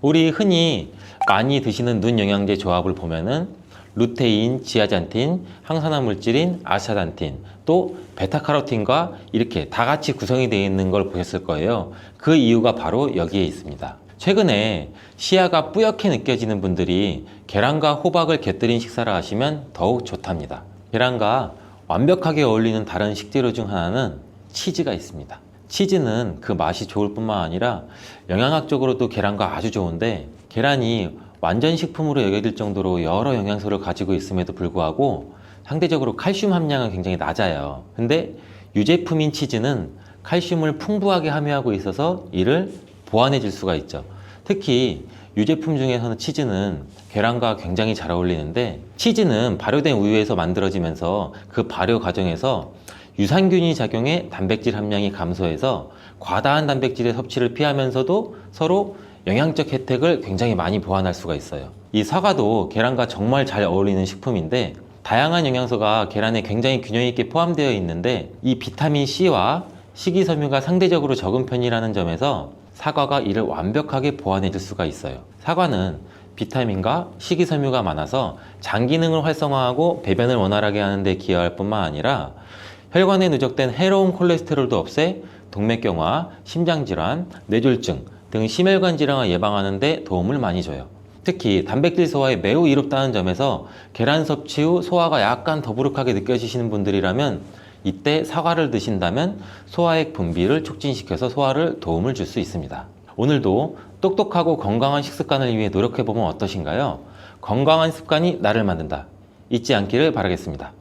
우리 흔히 많이 드시는 눈 영양제 조합을 보면은 루테인, 지아잔틴, 항산화 물질인 아스타잔틴, 또 베타카로틴과 이렇게 다 같이 구성이 되어 있는 걸 보셨을 거예요. 그 이유가 바로 여기에 있습니다. 최근에 시야가 뿌옇게 느껴지는 분들이 계란과 호박을 곁들인 식사를 하시면 더욱 좋답니다. 계란과 완벽하게 어울리는 다른 식재료 중 하나는 치즈가 있습니다. 치즈는 그 맛이 좋을 뿐만 아니라 영양학적으로도 계란과 아주 좋은데, 계란이 완전 식품으로 여겨질 정도로 여러 영양소를 가지고 있음에도 불구하고 상대적으로 칼슘 함량은 굉장히 낮아요. 근데 유제품인 치즈는 칼슘을 풍부하게 함유하고 있어서 이를 보완해 줄 수가 있죠. 특히 유제품 중에서는 치즈는 계란과 굉장히 잘 어울리는데, 치즈는 발효된 우유에서 만들어지면서 그 발효 과정에서 유산균이 작용해 단백질 함량이 감소해서 과다한 단백질의 섭취를 피하면서도 서로 영양적 혜택을 굉장히 많이 보완할 수가 있어요. 이 사과도 계란과 정말 잘 어울리는 식품인데, 다양한 영양소가 계란에 굉장히 균형 있게 포함되어 있는데, 이 비타민 C와 식이섬유가 상대적으로 적은 편이라는 점에서 사과가 이를 완벽하게 보완해 줄 수가 있어요. 사과는 비타민과 식이섬유가 많아서 장 기능을 활성화하고 배변을 원활하게 하는 데 기여할 뿐만 아니라 혈관에 누적된 해로운 콜레스테롤도 없애 동맥경화, 심장질환, 뇌졸중 등 심혈관 질환을 예방하는 데 도움을 많이 줘요. 특히 단백질 소화에 매우 이롭다는 점에서 계란 섭취 후 소화가 약간 더부룩하게 느껴지시는 분들이라면 이때 사과를 드신다면 소화액 분비를 촉진시켜서 소화를 도움을 줄 수 있습니다. 오늘도 똑똑하고 건강한 식습관을 위해 노력해보면 어떠신가요? 건강한 습관이 나를 만든다. 잊지 않기를 바라겠습니다.